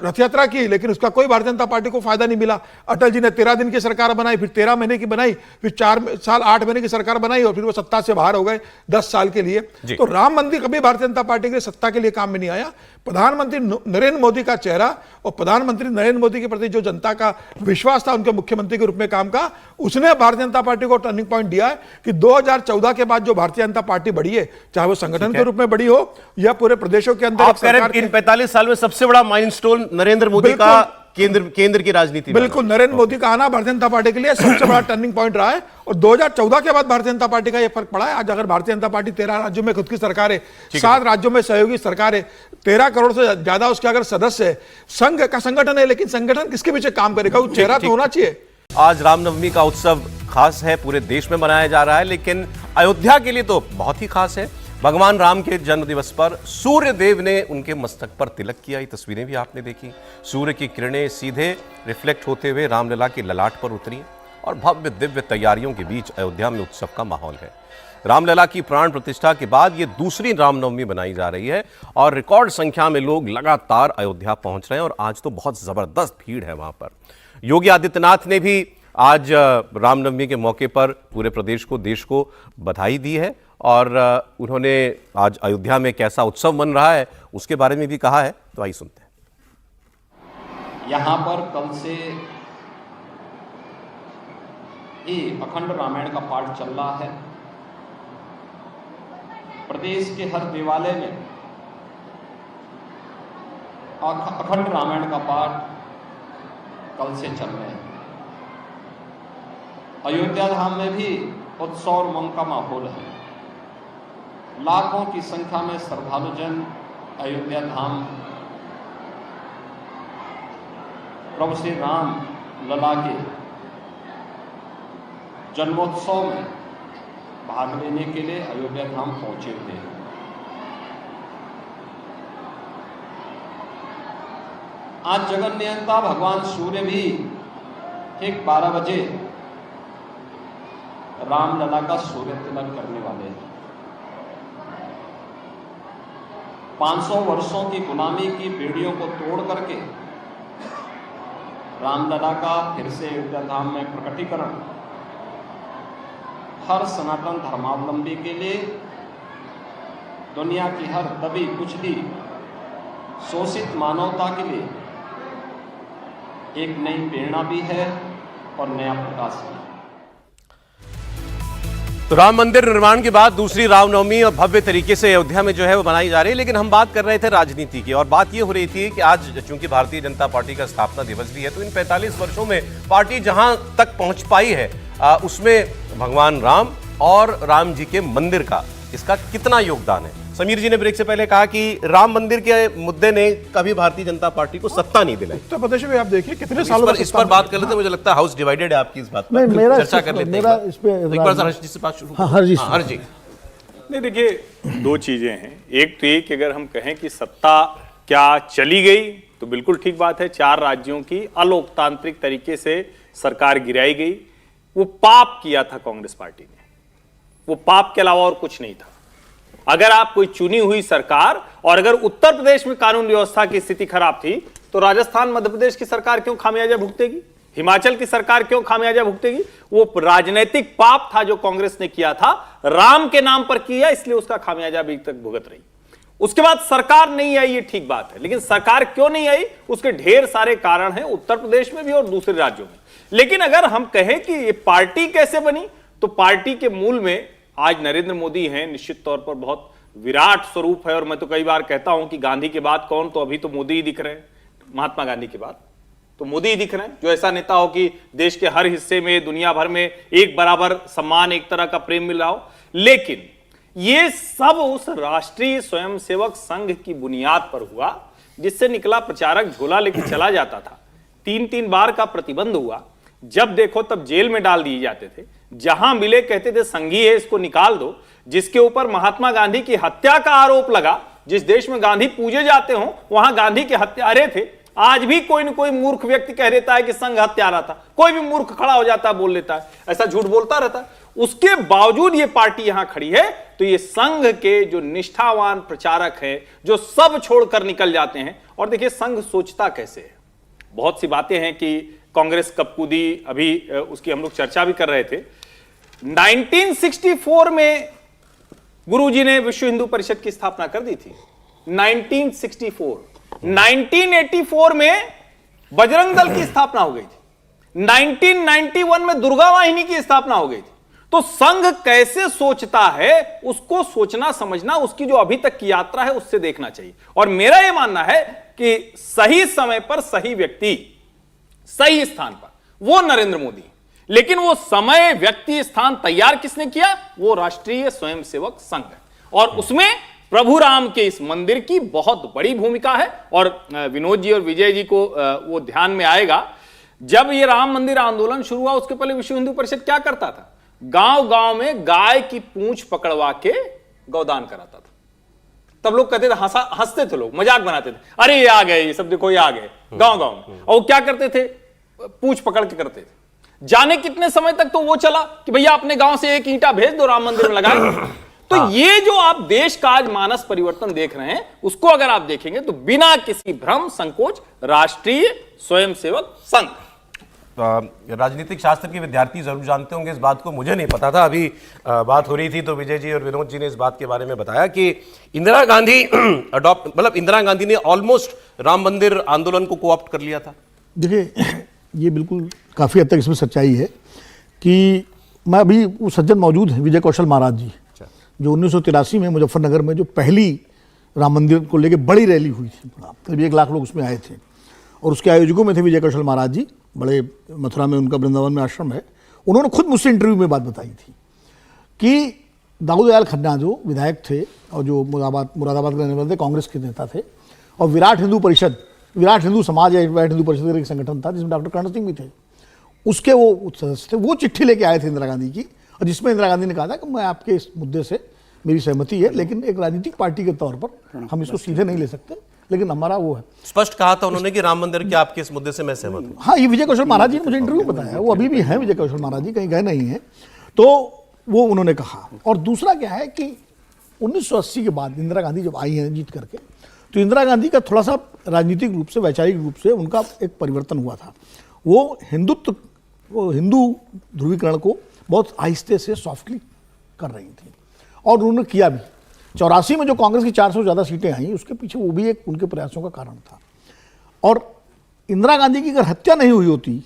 रथ यात्रा की, लेकिन उसका कोई भारतीय जनता पार्टी को फायदा नहीं मिला। अटल जी ने 13 दिन की सरकार बनाई, फिर 13 महीने की बनाई, फिर 4 साल 8 महीने की सरकार बनाई और फिर वो सत्ता से बाहर हो गए 10 साल के लिए। तो राम मंदिर कभी भारतीय जनता पार्टी के लिए सत्ता के लिए काम में नहीं आया। प्रधानमंत्री नरेंद्र मोदी का चेहरा और प्रधानमंत्री नरेंद्र मोदी के प्रति जो जनता का विश्वास था उनके मुख्यमंत्री के रूप में काम का, उसने भारतीय जनता पार्टी को टर्निंग पॉइंट दिया है कि 2014 के बाद जो भारतीय जनता पार्टी बढ़ी है, चाहे वो संगठन के रूप में बढ़ी हो या पूरे प्रदेशों के अंदर आप कह रहे हैं इन 45 साल में सबसे बड़ा माइलस्टोन नरेंद्र मोदी का केंद्र की राजनीति में। बिल्कुल, नरेंद्र मोदी का आना भारतीय जनता पार्टी के लिए सबसे बड़ा टर्निंग पॉइंट रहा है और 2014 के बाद भारतीय जनता पार्टी का यह फर्क पड़ा है। आज अगर भारतीय जनता पार्टी 13 राज्यों में खुद की सरकार है, 7 राज्यों में सहयोगी सरकार है, 13 करोड़ से ज्यादा उसके अगर सदस्य है, संघ का संगठन है, लेकिन संगठन किसके पीछे काम करेगा? वो चेहरा तो होना चाहिए। आज रामनवमी का उत्सव खास है, पूरे देश में मनाया जा रहा है, लेकिन अयोध्या के लिए तो बहुत ही खास है। भगवान राम के जन्म दिवस पर सूर्य देव ने उनके मस्तक पर तिलक किया। ये तस्वीरें भी आपने देखी। सूर्य की किरणें सीधे रिफ्लेक्ट होते हुए रामलला के ललाट पर उतरी और भव्य दिव्य तैयारियों के बीच अयोध्या में उत्सव का माहौल है। रामलला की प्राण प्रतिष्ठा के बाद ये दूसरी रामनवमी बनाई जा रही है और रिकॉर्ड संख्या में लोग लगातार अयोध्या पहुंच रहे हैं और आज तो बहुत जबरदस्त भीड़ है वहां पर। योगी आदित्यनाथ ने भी आज रामनवमी के मौके पर पूरे प्रदेश को, देश को बधाई दी है और उन्होंने आज अयोध्या में कैसा उत्सव मन रहा है उसके बारे में भी कहा है। तो आइए सुनते हैं। यहाँ पर कल से ही अखंड रामायण का पाठ चल रहा है। प्रदेश के हर देवालय में अखंड रामायण का पाठ कल से चल रहे हैं। अयोध्या धाम में भी उत्सव और उमंग का माहौल है। लाखों की संख्या में श्रद्धालुजन अयोध्या धाम प्रभु श्री राम लला के जन्मोत्सव में भाग लेने के लिए अयोध्या धाम पहुंचे थे। आज जगन नियंता भगवान सूर्य भी ठीक 12 बजे रामलला का सूर्य तिलक करने वाले हैं। 500 वर्षों की गुलामी की बेड़ियों को तोड़ करके रामलला का फिर से अयोध्या धाम में प्रकटीकरण हर सनातन धर्मावलंबी के लिए, दुनिया की हर दबी कुचली शोषित मानवता के लिए एक नई प्रेरणा भी है और नया प्रकाश भी। तो राम मंदिर निर्माण के बाद दूसरी रामनवमी और भव्य तरीके से अयोध्या में जो है वो मनाई जा रही है। लेकिन हम बात कर रहे थे राजनीति की और बात ये हो रही थी कि आज चूंकि भारतीय जनता पार्टी का स्थापना दिवस भी है, तो इन 45 वर्षों में पार्टी जहां तक पहुंच पाई है उसमें भगवान राम और राम जी के मंदिर का इसका कितना योगदान है। समीर जी ने ब्रेक से पहले कहा कि राम मंदिर के मुद्दे ने कभी भारतीय जनता पार्टी को सत्ता नहीं दिलाई। उत्तर प्रदेश में आप देखिए कितने सालों इस पर बात कर लेते हैं। मुझे लगता है हाउस डिवाइडेड है आपकी इस बात पर। मेरा चर्चा कर लेते हैं एक बार हर्ष जी से बात शुरू। हर जी नहीं, देखिए 2 चीजें हैं। एक तो ये कि अगर हम कहें कि सत्ता क्या चली गई तो बिल्कुल ठीक बात है। 4 राज्यों की अलोकतांत्रिक तरीके से सरकार गिराई गई। वो पाप किया था कांग्रेस पार्टी ने, वो पाप के अलावा और कुछ नहीं था। अगर आप कोई चुनी हुई सरकार, और अगर उत्तर प्रदेश में कानून व्यवस्था की स्थिति खराब थी तो राजस्थान मध्य प्रदेश की सरकार क्यों खामियाजा भुगतेगी? हिमाचल की सरकार क्यों खामियाजा भुगतेगी? वो राजनीतिक पाप था जो कांग्रेस ने किया था, राम के नाम पर किया, इसलिए उसका खामियाजा अभी तक भुगत रही। उसके बाद सरकार नहीं आई, ये ठीक बात है, लेकिन सरकार क्यों नहीं आई उसके ढेर सारे कारण हैं, उत्तर प्रदेश में भी और दूसरे राज्यों में। लेकिन अगर हम कहें कि ये पार्टी कैसे बनी, तो पार्टी के मूल में आज नरेंद्र मोदी हैं। निश्चित तौर पर बहुत विराट स्वरूप है और मैं तो कई बार कहता हूं कि गांधी के बाद कौन, तो अभी तो मोदी ही दिख रहे हैं। महात्मा गांधी के बाद तो मोदी ही दिख रहे हैं, जो ऐसा नेता हो कि देश के हर हिस्से में, दुनिया भर में एक बराबर सम्मान, एक तरह का प्रेम मिल रहा हो। लेकिन ये सब उस राष्ट्रीय स्वयंसेवक संघ की बुनियाद पर हुआ जिससे निकला प्रचारक झोला लेके चला जाता था। 3-3 बार का प्रतिबंध हुआ, जब देखो तब जेल में डाल दिए जाते थे। जहां मिले कहते थे संघी है, इसको निकाल दो। जिसके ऊपर महात्मा गांधी की हत्या का आरोप लगा, जिस देश में गांधी पूजे जाते हो वहां गांधी के हत्यारे थे। आज भी कोई न कोई मूर्ख व्यक्ति कह देता है कि संघ हत्यारा था, कोई भी मूर्ख खड़ा हो जाता है, बोल लेता है, ऐसा झूठ बोलता रहता है। उसके बावजूद ये पार्टी यहां खड़ी है, तो ये संघ के जो निष्ठावान प्रचारक हैं, जो सब छोड़कर निकल जाते हैं और देखिए संघ सोचता कैसे है। बहुत सी बातें हैं कि कांग्रेस कब कूदी, अभी उसकी हम लोग चर्चा भी कर रहे थे। 1964 में गुरुजी ने विश्व हिंदू परिषद की स्थापना कर दी थी। 1964 1984 में बजरंग दल की स्थापना हो गई थी। 1991 में दुर्गा वाहिनी की स्थापना हो गई थी। तो संघ कैसे सोचता है उसको सोचना समझना, उसकी जो अभी तक की यात्रा है उससे देखना चाहिए। और मेरा यह मानना है कि सही समय पर सही व्यक्ति सही स्थान पर, वो नरेंद्र मोदी। लेकिन वो समय, व्यक्ति, स्थान तैयार किसने किया? वो राष्ट्रीय स्वयंसेवक संघ है। और उसमें प्रभु राम के इस मंदिर की बहुत बड़ी भूमिका है। और विनोद जी और विजय जी को वो ध्यान में आएगा, जब ये राम मंदिर आंदोलन शुरू हुआ उसके पहले विश्व हिंदू परिषद क्या करता था? गांव गांव में गाय की पूंछ पकड़वा के गौदान कराता था। तब लोग कहते थे, हंसते थे लोग, मजाक बनाते थे, अरे ये आ गए, ये सब देखो ये आ गए गांव गांव में। और वो क्या करते थे? पूंछ पकड़ के करते थे। जाने कितने समय तक तो वो चला कि भैया अपने गांव से एक ईंटा भेज दो, राम मंदिर में लगाए। तो ये जो आप देश का आज मानस परिवर्तन देख रहे हैं, उसको अगर आप देखेंगे तो बिना किसी भ्रम संकोच राष्ट्रीय स्वयंसेवक संघ। राजनीतिक शास्त्र के विद्यार्थी जरूर जानते होंगे इस बात को, मुझे नहीं पता था। अभी बात हो रही थी तो विजय जी और विनोद जी ने इस बात के बारे में बताया कि इंदिरा गांधी इंदिरा गांधी ने ऑलमोस्ट राम मंदिर आंदोलन को कोऑप्ट कर लिया था। देखिए, ये बिल्कुल काफ़ी हद तक इसमें सच्चाई है कि मैं अभी वो सज्जन मौजूद है, विजय कौशल महाराज जी, जो 1983 में मुजफ्फरनगर में जो पहली राम मंदिर को लेकर बड़ी रैली हुई थी, करीब 1 लाख लोग उसमें आए थे, और उसके आयोजकों में थे विजय कौशल महाराज जी। बड़े मथुरा में उनका वृंदावन में आश्रम है। उन्होंने खुद मुझसे इंटरव्यू में बात बताई थी कि दाऊद दयाल खन्ना जो विधायक थे और जो मुरादाबाद के रहने वाले थे, कांग्रेस के नेता थे, और विराट हिंदू परिषद, विराट हिंदू समाज या विराट हिंदू परिषद एक संगठन था जिसमें डॉक्टर कर्ण सिंह भी थे, उसके वो सदस्य थे। वो चिट्ठी लेके आए थे इंदिरा गांधी की, और जिसमें इंदिरा गांधी ने कहा था कि मैं आपके इस मुद्दे से मेरी सहमति है, लेकिन एक राजनीतिक पार्टी के तौर पर हम इसको सीधे नहीं ले सकते, लेकिन हमारा वो है। स्पष्ट कहा था उन्होंने कि राम मंदिर के आपके इस मुद्दे से मैं सहमत हूं। हाँ, ये विजय कौशल महाराज जी ने मुझे इंटरव्यू बताया, वो अभी भी हैं विजय कौशल महाराज जी, कहीं गए नहीं हैं। तो वो उन्होंने कहा। और दूसरा क्या है कि 1980 के बाद इंदिरा गांधी जब आई हैं जीत करके, तो इंदिरा गांधी का थोड़ा सा राजनीतिक रूप से, वैचारिक रूप से उनका एक परिवर्तन हुआ था। वो हिंदू ध्रुवीकरण को बहुत आहिस्ते से सॉफ्टली कर रही थी, और उन्होंने किया भी। 84 में जो कांग्रेस की 400 से ज़्यादा सीटें आई, उसके पीछे वो भी एक उनके प्रयासों का कारण था। और इंदिरा गांधी की अगर हत्या नहीं हुई होती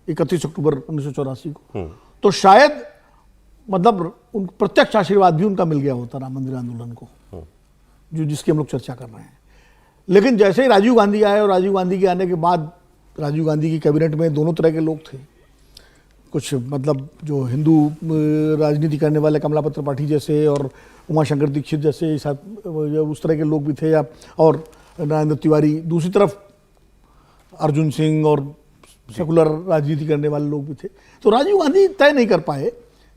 31 अक्टूबर 1984 को, तो शायद मतलब उन प्रत्यक्ष आशीर्वाद भी उनका मिल गया होता राम मंदिर आंदोलन को, जो जिसकी हम लोग चर्चा कर रहे हैं। लेकिन जैसे ही राजीव गांधी आए, और राजीव गांधी के आने के बाद राजीव गांधी की कैबिनेट में दोनों तरह के लोग थे, कुछ मतलब जो हिंदू राजनीति करने वाले कमलापत्र पाठी जैसे और उमाशंकर दीक्षित जैसे उस तरह के लोग भी थे, और नरेंद्र तिवारी, दूसरी तरफ अर्जुन सिंह और सेकुलर राजनीति करने वाले लोग भी थे। तो राजीव गांधी तय नहीं कर पाए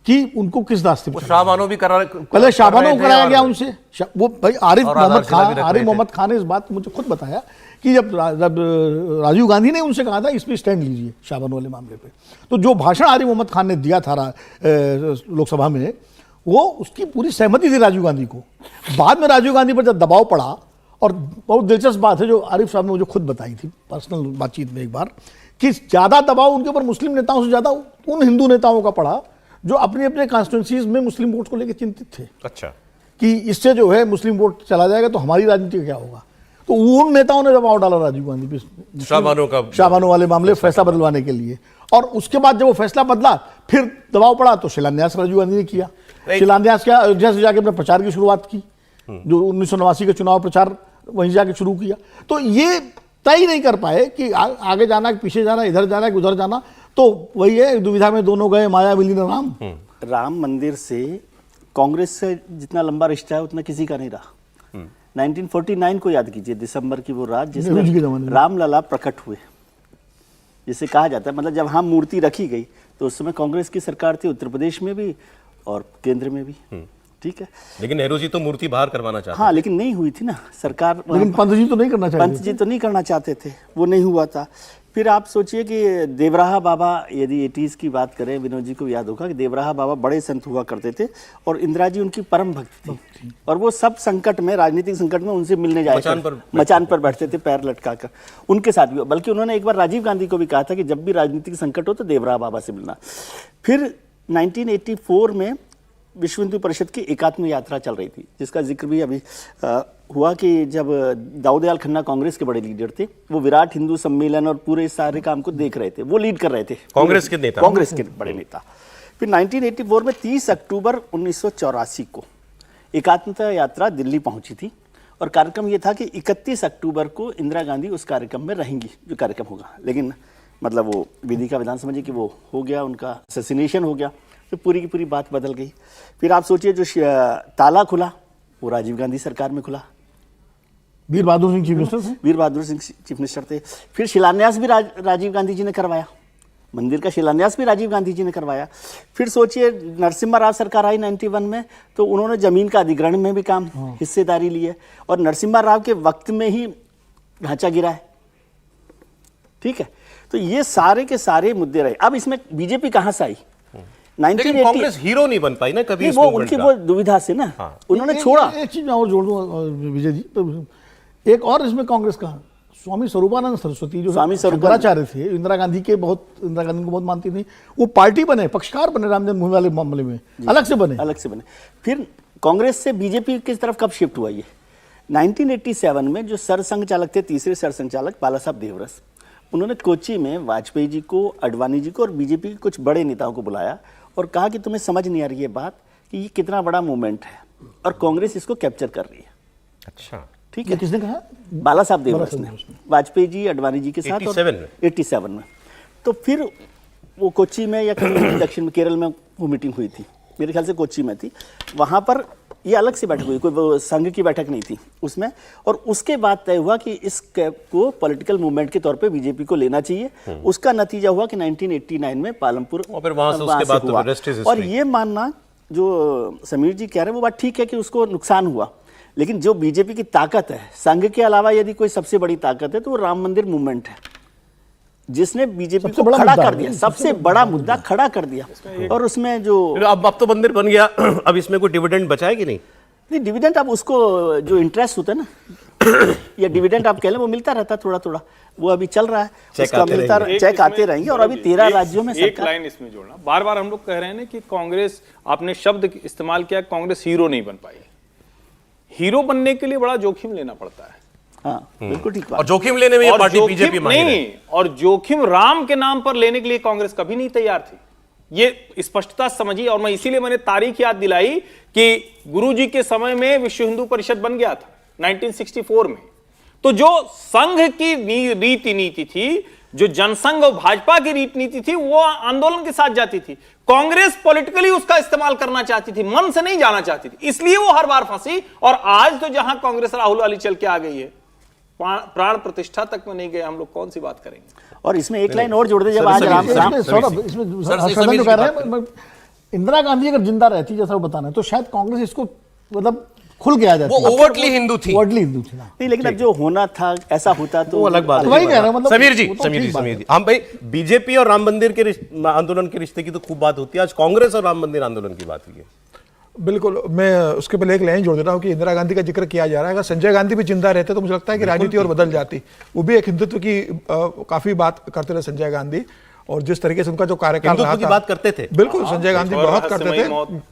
कि उनको किस रास्ते पर शाहबानो भी करा, पहले शाहबानो कराया गया उनसे। वो भाई आरिफ मोहम्मद खान ने इस बात को मुझे खुद बताया कि जब राजीव गांधी ने उनसे कहा था इस पर स्टैंड लीजिए शाहबानो वाले मामले पे, तो जो भाषण आरिफ मोहम्मद खान ने दिया था लोकसभा में, वो उसकी पूरी सहमति थी राजीव गांधी को। बाद में राजीव गांधी पर जब दबाव पड़ा, और बहुत दिलचस्प बात है जो आरिफ साहब ने मुझे खुद बताई थी पर्सनल बातचीत में एक बार, कि ज़्यादा दबाव उनके ऊपर मुस्लिम नेताओं से ज़्यादा उन हिंदू नेताओं का पड़ा जो अपने अपने कॉन्स्टिट्यूंसीज में मुस्लिम वोट को लेकर चिंतित थे। अच्छा, कि इससे जो है मुस्लिम वोट चला जाएगा तो हमारी राजनीति का क्या होगा। तो उन नेताओं ने दबाव डाला राजीव गांधी पे शाहबानो वाले मामले फैसला बदलवाने के लिए, और उसके बाद जब वो फैसला बदला फिर दबाव पड़ा तो शिलान्यास राजीव गांधी ने किया। शिलान्यास क्या, अयोध्या से जाके अपने प्रचार की शुरुआत की, जो 1989 के चुनाव प्रचार वहीं जाके शुरू किया। तो ये तय नहीं कर पाए कि आगे जाना कि पीछे जाना, इधर जाना कि उधर जाना। तो वही है, दुविधा में दोनों गए माया मिली न राम। राम मंदिर से कांग्रेस से जितना लंबा रिश्ता है उतना किसी का नहीं रहा। 1949 को याद कीजिए, दिसंबर की वो रात जिसमें रामलला प्रकट हुए, जिसे कहा जाता है, मतलब जब वहाँ मूर्ति रखी गई तो उस समय कांग्रेस की सरकार थी, उत्तर प्रदेश में भी और केंद्र में भी। ठीक है। लेकिन नेहरू जी तो मूर्ति बाहर करवाना चाहते हाँ, लेकिन नहीं हुई थी ना सरकार। लेकिन पंत जी तो नहीं करना चाहिए पंत जी तो नहीं करना चाहते थे, वो नहीं हुआ था। फिर आप सोचिए कि देवराहा बाबा, यदि 80s की बात करें, विनोद जी को याद होगा कि देवराहा बाबा बड़े संत हुआ करते थे और इंदिरा जी उनकी परम भक्त थी और वो सब संकट में, राजनीतिक संकट में उनसे मिलने जाए, मचान पर बैठते थे पैर लटका कर। उनके साथ भी, बल्कि उन्होंने एक बार राजीव गांधी को भी कहा था कि जब भी राजनीतिक संकट हो तो देवराहा बाबा से मिलना। फिर 1984 में विश्व हिंदू परिषद की एकात्म यात्रा चल रही थी, जिसका जिक्र भी अभी हुआ कि जब दाऊदयाल खन्ना कांग्रेस के बड़े लीडर थे, वो विराट हिंदू सम्मेलन और पूरे सारे काम को देख रहे थे, वो लीड कर रहे थे, कांग्रेस के नेता, कांग्रेस के बड़े नेता। फिर 1984 में 30 अक्टूबर 1984 को एकात्मता यात्रा दिल्ली पहुंची थी और कार्यक्रम ये था कि 31 अक्टूबर को इंदिरा गांधी उस कार्यक्रम में रहेंगी, जो कार्यक्रम होगा। लेकिन मतलब वो विधि का विधान समझिए कि वो हो गया, उनका असैसिनेशन हो गया, तो पूरी की पूरी बात बदल गई। फिर आप सोचिए जो ताला खुला वो राजीव गांधी सरकार में खुला, वीर बहादुर सिंह चीफ मिनिस्टर थे। वीर बहादुर सिंह चीफ मिनिस्टर थे। फिर शिलान्यास भी राजीव गांधी जी ने करवाया, मंदिर का शिलान्यास भी राजीव गांधी जी ने करवाया। फिर सोचिए नरसिम्हा राव सरकार आई 91 में, तो उन्होंने जमीन का अधिग्रहण में भी काम हिस्सेदारी ली है और नरसिम्हा राव के वक्त में ही ढांचा गिरा है, ठीक है। तो ये सारे के सारे मुद्दे रहे। अब इसमें बीजेपी कहां से आई? लेकिन कांग्रेस हीरो नहीं बन पाई ना कभी इस वो मूवमेंट उनकी का। वो दुविधा से ना उन्होंने छोड़ा। एक चीज मैं और जोड़ दूं विजय जी, तो एक और इसमें कांग्रेस का स्वामी स्वरूपानंद सरस्वती, जो स्वामी शंकराचार्य थे, इंदिरा गांधी को बहुत मानती थी, वो पार्टी बने, पक्षकार बने राम जन्मभूमि वाले मामले में, अलग से बने। फिर कांग्रेस से बीजेपी की तरफ कब शिफ्ट हुआ? ये 1987 में जो सरसंघ चालक थे, तीसरे सरसंघ चालक बाला साहब देवरस, उन्होंने कोच्चि में वाजपेयी जी को, अडवाणी जी को और बीजेपी के कुछ बड़े नेताओं को बुलाया और कहा कि तुम्हें समझ नहीं आ रही है बात कि ये कितना बड़ा मूवमेंट है और कांग्रेस इसको कैप्चर कर रही है। अच्छा, ठीक है। किसने कहा? बाला साहब देवरस ने, वाजपेयी जी, अडवाणी जी के साथ 87 में। तो फिर वो कोच्चि में या कहीं दक्षिण में, केरल में वो मीटिंग हुई थी, मेरे ख्याल से कोच्चि में थी। वहां पर ये अलग से बैठक हुई, कोई वो संघ की बैठक नहीं थी उसमें। और उसके बाद तय हुआ कि इस को पॉलिटिकल मूवमेंट के तौर पे बीजेपी को लेना चाहिए। उसका नतीजा हुआ कि 1989 में पालमपुर, और फिर वहां से उसके बाद तो रेस्ट इज और ये मानना जो समीर जी कह रहे हैं वो बात ठीक है कि उसको नुकसान हुआ, लेकिन जो बीजेपी की ताकत है, संघ के अलावा यदि कोई सबसे बड़ी ताकत है तो वो राम मंदिर मूवमेंट है, जिसने बीजेपी को खड़ा कर दिया, सबसे बड़ा मुद्दा खड़ा कर दिया। और उसमें जो अब तो मंदिर बन गया, अब इसमें कोई डिविडेंड बचा है कि नहीं? नहीं, डिविडेंड अब उसको जो इंटरेस्ट होता है ना या डिविडेंड आप कह लें, वो मिलता रहता थोड़ा थोड़ा, वो अभी चल रहा है, उसका मिलता चेक आते रहेंगे। और अभी 13 राज्यों में एक लाइन इसमें जोड़ना, बार बार हम लोग कह रहे हैं ना कि कांग्रेस, आपने शब्द इस्तेमाल किया, कांग्रेस हीरो नहीं बन पाई। हीरो बनने के लिए बड़ा जोखिम लेना पड़ता है। हाँ, बिल्कुल ठीक बात। और जोखिम लेने में ये पार्टी बीजेपी माहिर है। और जोखिम राम के नाम पर लेने के लिए कांग्रेस कभी नहीं तैयार थी, ये स्पष्टता समझिए। और मैं इसीलिए मैंने तारीख याद दिलाई कि गुरुजी के समय में विश्व हिंदू परिषद बन गया था 1964 में। तो जो संघ की रीति नीति थी, जो जनसंघ और भाजपा की रीति नीति थी, वो आंदोलन के साथ जाती थी। कांग्रेस पॉलिटिकली उसका इस्तेमाल करना चाहती थी, मन से नहीं जाना चाहती थी, इसलिए वो हर बार फंसी। और आज तो जहां कांग्रेस राहुल वाली चल के आ गई है, प्राण प्रतिष्ठा तक में नहीं गए, हम लोग कौन सी बात करेंगे? और इसमें एक लाइन और जोड़ दे, जब आज राम इंदिरा गांधी अगर जिंदा रहती, जैसा वो बताना है, तो शायद कांग्रेस इसको मतलब खुल के आ जाती। वो ओवरटली हिंदू थी, नहीं, लेकिन अब जो होना था ऐसा होता तो वो अलग बात है। वही कह रहे हैं, मतलब समीर जी, हम भाई बीजेपी और राम मंदिर के आंदोलन के रिश्ते की तो खूब बात होती है, आज कांग्रेस और राम मंदिर आंदोलन की बात हुई है। बिल्कुल, मैं उसके पहले एक लाइन जोड़ देता हूँ कि इंदिरा गांधी का जिक्र किया जा रहा है। अगर संजय गांधी भी जिंदा रहते तो मुझे लगता है कि राजनीति और बदल जाती। वो भी एक हिंदुत्व की काफी बात करते थे संजय गांधी, और जिस तरीके से उनका जो कार्यकाल रहा था, बात करते थे। बिल्कुल, संजय गांधी बहुत करते थे,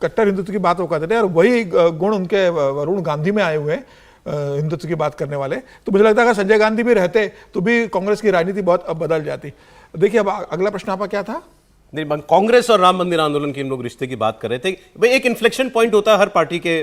कट्टर हिंदुत्व की बात वो करते थे। और वही गुण उनके वरुण गांधी में आए हुए हैं, हिंदुत्व की बात करने वाले। तो मुझे लगता है अगर संजय गांधी भी रहते तो भी कांग्रेस की राजनीति बहुत अब बदल जाती। देखिए, अब अगला प्रश्न आपका क्या था? नहीं, कांग्रेस और राम मंदिर आंदोलन के हम लोग रिश्ते की बात कर रहे थे। भाई एक इन्फ्लेक्शन पॉइंट होता है हर पार्टी के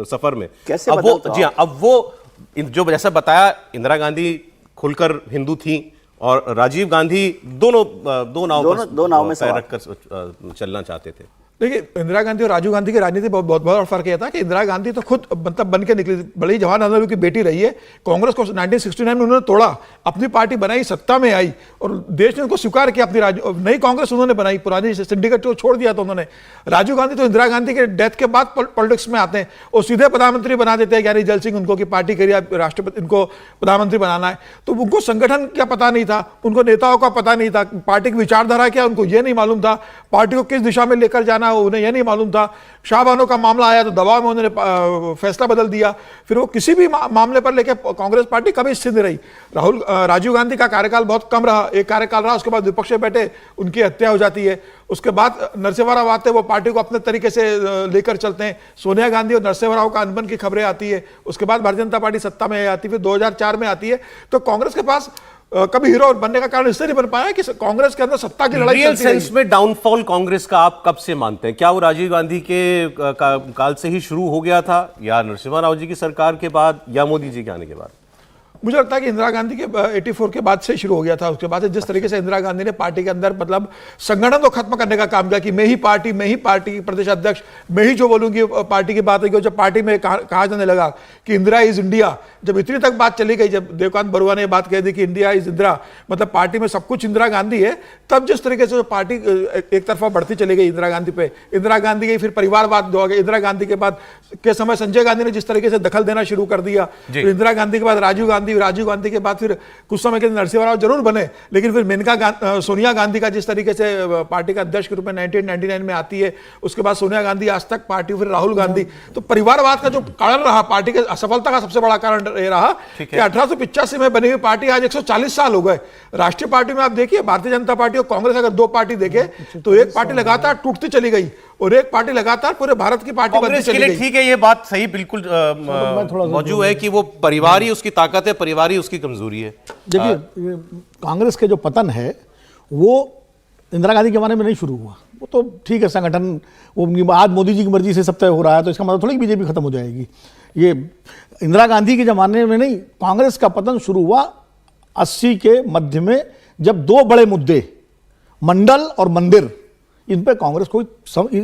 सफर में। कैसे अब वो, जी हाँ, अब वो जो जैसा बताया, इंदिरा गांधी खुलकर हिंदू थी और राजीव गांधी दो नाव में पैर रखकर चलना चाहते थे। देखिए, इंदिरा गांधी और राजीव गांधी की राजनीति बहुत बड़ा फर्क यह था कि इंदिरा गांधी तो खुद मतलब बन के निकली, बड़ी जवाहरलाल नेहरू की बेटी रही है। कांग्रेस को 1969 में उन्होंने तोड़ा, अपनी पार्टी बनाई, सत्ता में आई और देश ने उनको स्वीकार किया। अपनी नई कांग्रेस उन्होंने बनाई, पुरानी सिंडिकेट को छोड़ दिया था उन्होंने। राजीव गांधी तो इंदिरा गांधी के डेथ के बाद पॉलिटिक्स में आते हैं और सीधे प्रधानमंत्री बना देते हैं, ज्ञानी जैल सिंह उनको की पार्टी करिए राष्ट्रपति, इनको प्रधानमंत्री बनाना है। तो उनको संगठन का पता नहीं था, उनको नेताओं का पता नहीं था, पार्टी की विचारधारा क्या उनको ये नहीं मालूम था, पार्टी को किस दिशा में लेकर जाना उन्हें यह नहीं मालूम था। शाहबानो का मामला आया तो दबाव में उन्होंने फैसला बदल दिया। फिर वो किसी भी मामले पर लेकर कांग्रेस पार्टी कभी स्थिर नहीं रही। राजीव गांधी का कार्यकाल बहुत कम रहा, एक कार्यकाल रहा, उसके बाद विपक्ष में बैठे, उनकी हत्या हो जाती है। उसके बाद नरसिम्हा राव आते हैं, वो पार्टी को अपने तरीके से लेकर चलते हैं। सोनिया गांधी और नरसिम्हा राव का अनबन की खबरें आती है। उसके बाद भारतीय जनता पार्टी सत्ता में आती है, फिर 2004 में आती है। तो कांग्रेस के पास कभी हीरो बनने का कारण इससे नहीं बन पाया कि कांग्रेस के अंदर सत्ता की लड़ाई रियल चलती रही। सेंस में डाउनफॉल कांग्रेस का आप कब से मानते हैं? क्या वो राजीव गांधी के काल से ही शुरू हो गया था, या नरसिम्हा राव जी की सरकार के बाद, या मोदी जी के आने के बाद? मुझे लगता है कि इंदिरा गांधी के 84 के बाद से शुरू हो गया था। उसके बाद से जिस तरीके से इंदिरा गांधी ने पार्टी के अंदर मतलब संगठन को खत्म करने का काम किया कि मैं ही पार्टी की प्रदेश अध्यक्ष, मैं ही जो बोलूंगी पार्टी की बात है। जब पार्टी में कहा जाने लगा कि इंदिरा इज इंडिया, जब इतनी तक बात चली गई, जब देवकांत बरुआ ने बात कह दी कि इंडिया इज इंदिरा, मतलब पार्टी में सब कुछ इंदिरा गांधी है, तब जिस तरीके से पार्टी एक तरफा बढ़ती चली गई इंदिरा गांधी पे, इंदिरा गांधी गई, फिर परिवारवाद हो गया। इंदिरा गांधी के बाद के समय संजय गांधी ने जिस तरीके से दखल देना शुरू कर दिया, फिर इंदिरा गांधी के बाद राजीव गांधी के बाद फिर कुछ समय के लिए नरसिम्हा राव जरूर बने, लेकिन फिर सोनिया गांधी का जिस तरीके से पार्टी का अध्यक्ष के रूप में 1999 में आती है, उसके बाद सोनिया गांधी आज तक पार्टी, फिर राहुल गांधी। तो परिवारवाद का जो कारण रहा पार्टी के असफलता का सबसे बड़ा कारण ये रहा कि 1885 में बनी हुई पार्टी आज 140 साल हो गए। राष्ट्रीय पार्टी में आप देखिए, भारतीय जनता पार्टी और कांग्रेस अगर दो पार्टी देखे तो एक पार्टी लगातार टूटती चली गई और एक पार्टी लगातार पूरे भारत की पार्टी बनती चली गई। ठीक है, ये बात सही बिल्कुल मौजूद है कि वो परिवार ही उसकी ताकत है, परिवार ही उसकी कमजोरी है। देखिए, कांग्रेस के जो पतन है वो इंदिरा गांधी के जमाने में नहीं शुरू हुआ। वो तो ठीक है, संगठन वो आज मोदी जी की मर्जी से सब तय हो रहा है, तो इसका मतलब थोड़ी बीजेपी खत्म हो जाएगी। ये इंदिरा गांधी के जमाने में नहीं, कांग्रेस का पतन शुरू हुआ 80 के मध्य में, जब दो बड़े मुद्दे मंडल और मंदिर, इन पे कांग्रेस कोई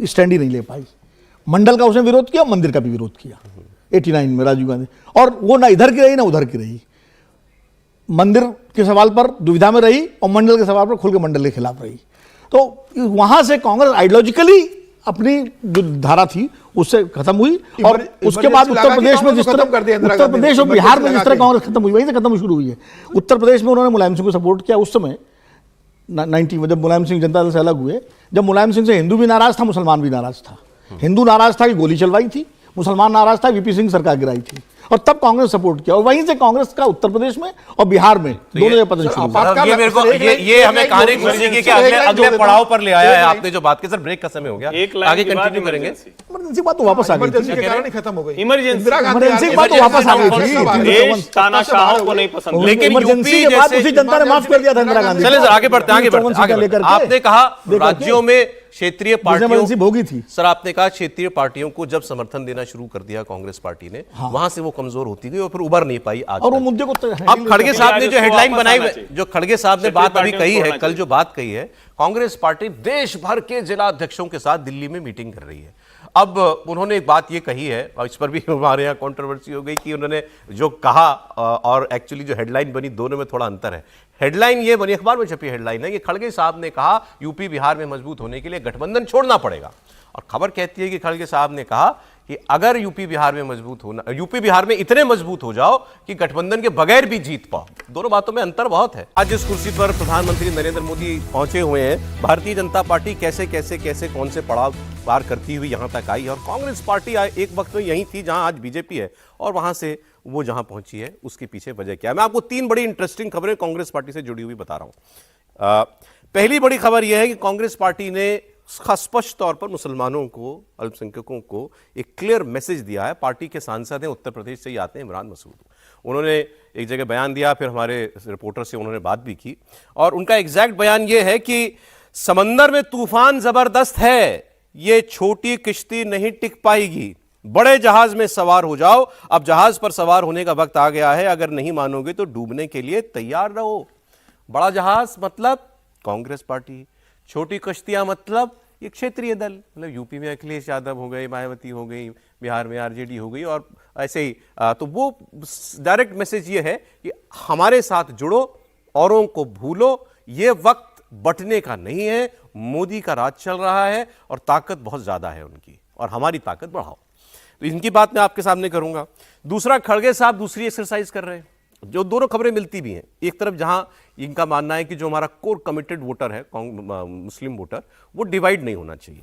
स्टैंड ही नहीं ले पाई। मंडल का उसने विरोध किया, मंदिर का भी विरोध किया 89 में राजीव गांधी, और वो ना इधर की रही ना उधर की रही। मंदिर के सवाल पर दुविधा में रही और मंडल के सवाल पर खुल के मंडल के खिलाफ रही। तो वहां से कांग्रेस आइडियोलॉजिकली अपनी जो धारा थी उससे खत्म हुई, और उसके बाद उत्तर प्रदेश में जिस तरह उत्तर प्रदेश और बिहार में जिस तरह कांग्रेस खत्म हुई, वहीं से खत्म शुरू हुई है। उत्तर प्रदेश में उन्होंने मुलायम सिंह को सपोर्ट किया उस समय 90 में, जब मुलायम सिंह जनता दल से अलग हुए। जब मुलायम सिंह से हिंदू भी नाराज था, मुसलमान भी नाराज था। हिंदू नाराज था कि गोली चलवाई थी, मुसलमान नाराज था वीपी सिंह सरकार गिराई थी, और तब कांग्रेस सपोर्ट किया, और वहीं से कांग्रेस का उत्तर प्रदेश में और बिहार में दोनों पतन शुरू हुआ। ये हमें कहानी खुशी के अगले पड़ाव पर ले आया है आपने जो बात की। सर, ब्रेक का समय हो गया, आगे कंटिन्यू करेंगे। इमरजेंसी बात तो वापस आ गई, इमरजेंसी के कारण ही खत्म हो गई। इमरजेंसी बात तो वापस आ गई थी, तानाशाहों को नहीं पसंद, लेकिन इमरजेंसी के बाद उसी जनता ने माफ कर दिया था इंदिरा गांधी। चले सर, आगे बढ़ते हैं। आपने कहा राज्यों में क्षेत्रीय पार्टियों भोगी थी। सर, आपने कहा क्षेत्रीय पार्टियों को जब समर्थन देना शुरू कर दिया कांग्रेस पार्टी ने, वहां से वो कमजोर होती गई और फिर उबर नहीं पाई आज। और वो मुद्दे को अब खड़गे साहब ने जो हेडलाइन बनाई, जो खड़गे साहब ने बात अभी कही है, कल जो बात कही है, कांग्रेस पार्टी देश भर के जिला अध्यक्षों के साथ दिल्ली में मीटिंग कर रही है। अब उन्होंने एक बात ये कही है, और इस पर भी हमारे यहाँ कंट्रोवर्सी हो गई कि उन्होंने जो कहा और एक्चुअली जो हेडलाइन बनी, दोनों में थोड़ा अंतर है। हेडलाइन ये बनी, अखबार में छपी हेडलाइन है कि खड़गे साहब ने कहा यूपी बिहार में मजबूत होने के लिए गठबंधन छोड़ना पड़ेगा, और खबर कहती है कि खड़गे साहब ने कहा कि अगर यूपी बिहार में इतने मजबूत हो जाओ कि गठबंधन के बगैर भी जीत पाओ। दोनों बातों में अंतर बहुत है। आज जिस कुर्सी पर प्रधानमंत्री नरेंद्र मोदी पहुंचे हुए हैं, भारतीय जनता पार्टी कैसे कौन से पड़ाव पार करती हुई यहां तक आई, और कांग्रेस पार्टी एक वक्त में यही थी जहां आज बीजेपी है, और वहां से वो जहां पहुंची है उसके पीछे वजह क्या है। मैं आपको 3 बड़ी इंटरेस्टिंग खबरें कांग्रेस पार्टी से जुड़ी हुई बता रहा हूं। पहली बड़ी खबर यह है कि कांग्रेस पार्टी ने स्पष्ट तौर पर मुसलमानों को, अल्पसंख्यकों को एक क्लियर मैसेज दिया है। पार्टी के सांसद हैं, उत्तर प्रदेश से ही आते हैं, इमरान मसूद। उन्होंने एक जगह बयान दिया, फिर हमारे रिपोर्टर से उन्होंने बात भी की, और उनका एग्जैक्ट बयान यह है कि समंदर में तूफान जबरदस्त है, ये छोटी किश्ती नहीं टिक पाएगी, बड़े जहाज में सवार हो जाओ, अब जहाज पर सवार होने का वक्त आ गया है, अगर नहीं मानोगे तो डूबने के लिए तैयार रहो। बड़ा जहाज मतलब कांग्रेस पार्टी, छोटी कश्तियां मतलब ये क्षेत्रीय दल, मतलब यूपी में अखिलेश यादव हो गए, मायावती हो गई, बिहार में आरजेडी हो गई, और ऐसे ही तो वो डायरेक्ट मैसेज ये है कि हमारे साथ जुड़ो, औरों को भूलो, ये वक्त बंटने का नहीं है, मोदी का राज चल रहा है और ताकत बहुत ज्यादा है उनकी, और हमारी ताकत बढ़ाओ। तो इनकी बात मैं आपके सामने करूंगा। दूसरा, खड़गे साहब दूसरी एक्सरसाइज कर रहे हैं, जो दोनों खबरें मिलती भी हैं। एक तरफ जहां इनका मानना है कि जो हमारा कोर कमिटेड वोटर है, मुस्लिम वोटर, वो डिवाइड नहीं होना चाहिए।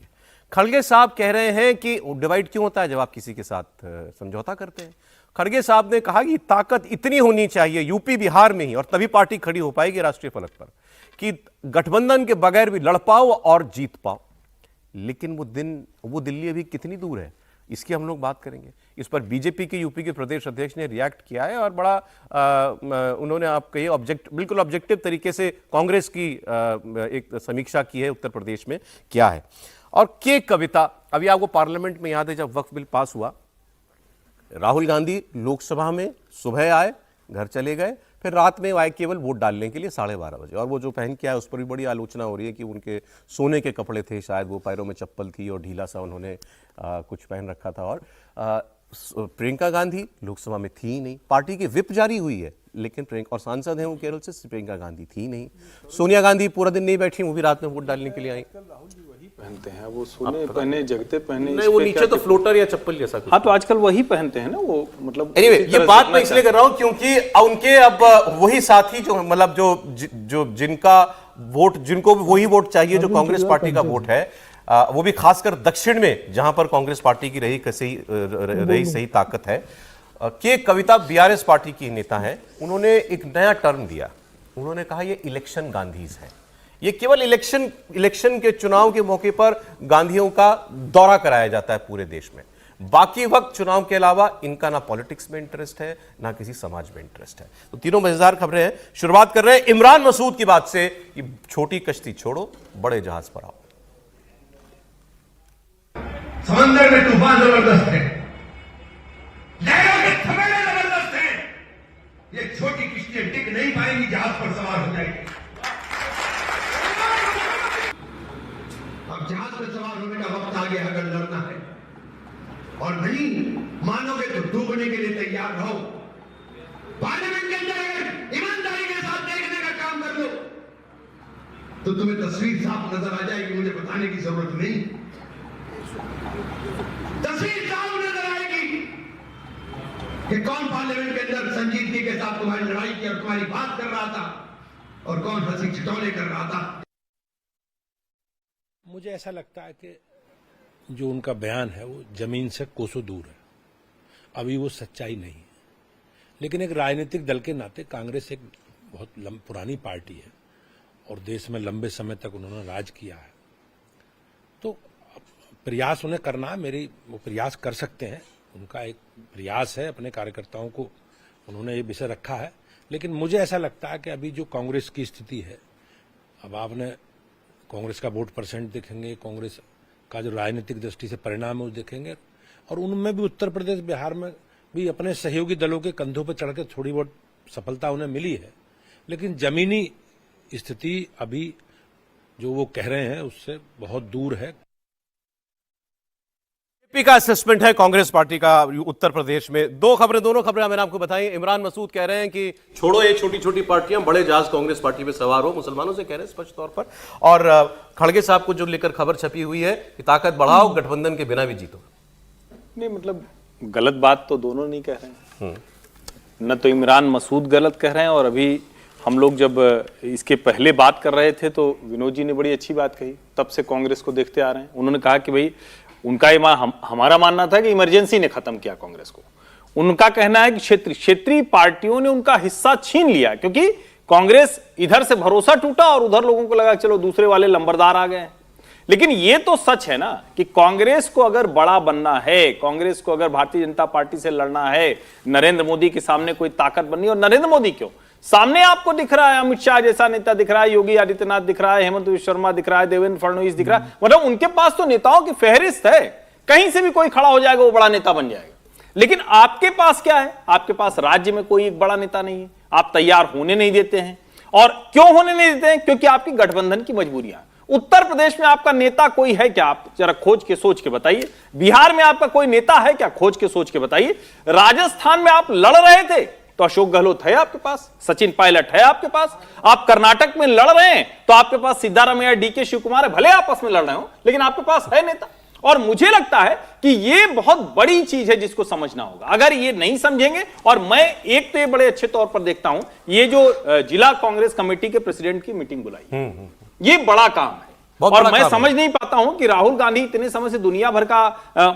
खड़गे साहब कह रहे हैं कि डिवाइड क्यों होता है जब आप किसी के साथ समझौता करते हैं। खड़गे साहब ने कहा कि ताकत इतनी होनी चाहिए यूपी बिहार में ही, और तभी पार्टी खड़ी हो पाएगी राष्ट्रीय फलक पर, कि गठबंधन के बगैर भी लड़ पाओ और जीत पाओ। लेकिन वो दिल्ली अभी कितनी दूर है, इसकी हम लोग बात करेंगे। इस पर बीजेपी के यूपी के प्रदेश अध्यक्ष ने रिएक्ट किया है, और बड़ा उन्होंने आप कहिए बिल्कुल ऑब्जेक्टिव तरीके से कांग्रेस की एक समीक्षा की है उत्तर प्रदेश में क्या है। और के कविता, अभी आपको पार्लियामेंट में याद है जब वक्फ बिल पास हुआ, राहुल गांधी लोकसभा में सुबह आए, घर चले गए, फिर रात में आए केवल वोट डालने के लिए 12:30 बजे। और वो जो पहन के आए उस पर भी बड़ी आलोचना हो रही है कि उनके सोने के कपड़े थे, शायद वो पैरों में चप्पल थी और ढीला सा उन्होंने कुछ पहन रखा था। और प्रियंका गांधी लोकसभा में थी ही नहीं, पार्टी की विप जारी हुई है लेकिन प्रियंका, और सांसद हैं वो केरल से, प्रियंका गांधी थी नहीं। सोनिया गांधी पूरा दिन नहीं बैठी, वो भी रात में वोट डालने के लिए आई। पहनते हैं वो सोने पहने, जगते पहने, नहीं वो नीचे तो फ्लोटर या चप्पल जैसा कुछ। हाँ, तो आजकल वही पहनते हैं ना वो, मतलब Anyway, ये बात मैं इसलिए कर रहा हूं क्योंकि उनके अब वही साथी जो मतलब जो जिनका वोट, जिनको वही वोट चाहिए जो कांग्रेस पार्टी का वोट है, वो भी खासकर दक्षिण में जहां पर कांग्रेस पार्टी की रही सही ताकत है। के कविता बीआरएस पार्टी की नेता है, उन्होंने एक नया टर्म दिया। उन्होंने कहा ये इलेक्शन गांधीज है। ये केवल इलेक्शन के चुनाव के मौके पर गांधियों का दौरा कराया जाता है पूरे देश में, बाकी वक्त चुनाव के अलावा इनका ना पॉलिटिक्स में इंटरेस्ट है ना किसी समाज में इंटरेस्ट है। तो तीनों मजेदार खबरें हैं। शुरुआत कर रहे हैं इमरान मसूद की बात से कि छोटी कश्ती छोड़ो, बड़े जहाज पर आओ। समंदर में तूफान जबरदस्त है, लहरों के थपेड़े जबरदस्त हैं, ये छोटी किश्तियां टिक नहीं पाएंगी, जहाज पर सवार हो जाएगी। अब जहाज पर सवार होने का वक्त आ गया, अगर लड़ना है और नहीं मानोगे तो डूबने के लिए तैयार रहो। पार्लियामेंट के अंदर ईमानदारी के साथ देखने का काम कर लो तो तुम्हें तस्वीर साफ नजर आ जाएगी, मुझे बताने की जरूरत नहीं। तस्वीर साफ नजर आएगी कि कौन पार्लियामेंट के अंदर संजीदगी के साथ तुम्हारी लड़ाई की और तुम्हारी बात कर रहा था और कौन हंसी खिटौने कर रहा था। मुझे ऐसा लगता है कि जो उनका बयान है वो जमीन से कोसों दूर है, अभी वो सच्चाई नहीं है। लेकिन एक राजनीतिक दल के नाते कांग्रेस एक बहुत पुरानी पार्टी है और देश में लंबे समय तक उन्होंने राज किया है, तो प्रयास उन्हें करना है, वो प्रयास कर सकते हैं, उनका एक प्रयास है, अपने कार्यकर्ताओं को उन्होंने ये विषय रखा है। लेकिन मुझे ऐसा लगता है कि अभी जो कांग्रेस की स्थिति है, अब आपने कांग्रेस का वोट परसेंट देखेंगे, कांग्रेस का जो राजनीतिक दृष्टि से परिणाम है वो देखेंगे, और उनमें भी उत्तर प्रदेश बिहार में भी अपने सहयोगी दलों के कंधों पर चढ़कर थोड़ी बहुत सफलता उन्हें मिली है। लेकिन जमीनी स्थिति अभी जो वो कह रहे हैं उससे बहुत दूर है। बीजेपी का असेसमेंट है कांग्रेस पार्टी का उत्तर प्रदेश में। दोनों खबरें मैंने आपको बताई। इमरान मसूद कह रहे हैं कि छोड़ो ये छोटी छोटी पार्टियां, बड़े जहाज कांग्रेस पार्टी पे सवार हो, मुसलमानों से कह रहे हैं स्पष्ट तौर पर। और खड़गे साहब को जो लेकर खबर छपी हुई है कि ताकत बढ़ाओ, गठबंधन के बिना भी जीतो। नहीं, मतलब गलत बात तो दोनों नहीं कह रहे हैं। न तो इमरान मसूद गलत कह रहे हैं, और अभी हम लोग जब इसके पहले बात कर रहे थे तो विनोद जी ने बड़ी अच्छी बात कही, तब से कांग्रेस को देखते आ रहे हैं। उन्होंने कहा कि भाई उनका हमारा मानना था कि इमरजेंसी ने खत्म किया कांग्रेस को। उनका कहना है कि क्षेत्रीय पार्टियों ने उनका हिस्सा छीन लिया, क्योंकि कांग्रेस इधर से भरोसा टूटा और उधर लोगों को लगा चलो दूसरे वाले लंबरदार आ गए। लेकिन यह तो सच है ना कि कांग्रेस को अगर बड़ा बनना है, कांग्रेस को अगर भारतीय जनता पार्टी से लड़ना है, नरेंद्र मोदी के सामने कोई ताकत बननी, और नरेंद्र मोदी क्यों सामने आपको दिख रहा है, अमित शाह जैसा नेता दिख रहा है, योगी आदित्यनाथ दिख रहा है, हेमंत विश्व शर्मा दिख रहा है, देवेंद्र फडणवीस दिख रहा है, मतलब उनके पास तो नेताओं की फहरिस्त है, कहीं से भी कोई खड़ा हो जाएगा वो बड़ा नेता बन जाएगा। लेकिन आपके पास क्या है? आपके पास राज्य में कोई एक बड़ा नेता नहीं है, आप तैयार होने नहीं देते हैं। और क्यों होने नहीं देते हैं? क्योंकि आपकी गठबंधन की मजबूरियां, उत्तर प्रदेश में आपका नेता कोई है क्या? आप जरा खोज के सोच के बताइए। बिहार में आपका कोई नेता है क्या? खोज के सोच के बताइए। राजस्थान में आप लड़ रहे थे तो अशोक गहलोत है आपके पास, सचिन पायलट है आपके पास। आप कर्नाटक में लड़ रहे हैं तो आपके पास सिद्धारमैया, डीके शिव कुमार है। भले आपस में लड़ रहे हो लेकिन आपके पास है नेता। और मुझे लगता है कि ये बहुत बड़ी चीज है जिसको समझना होगा। अगर ये नहीं समझेंगे, और मैं एक तो ये बड़े अच्छे तौर पर देखता हूं, ये जो जिला कांग्रेस कमेटी के प्रेसिडेंट की मीटिंग बुलाई, ये बड़ा काम है। और मैं समझ नहीं पाता हूं कि राहुल गांधी इतने समय से दुनिया भर का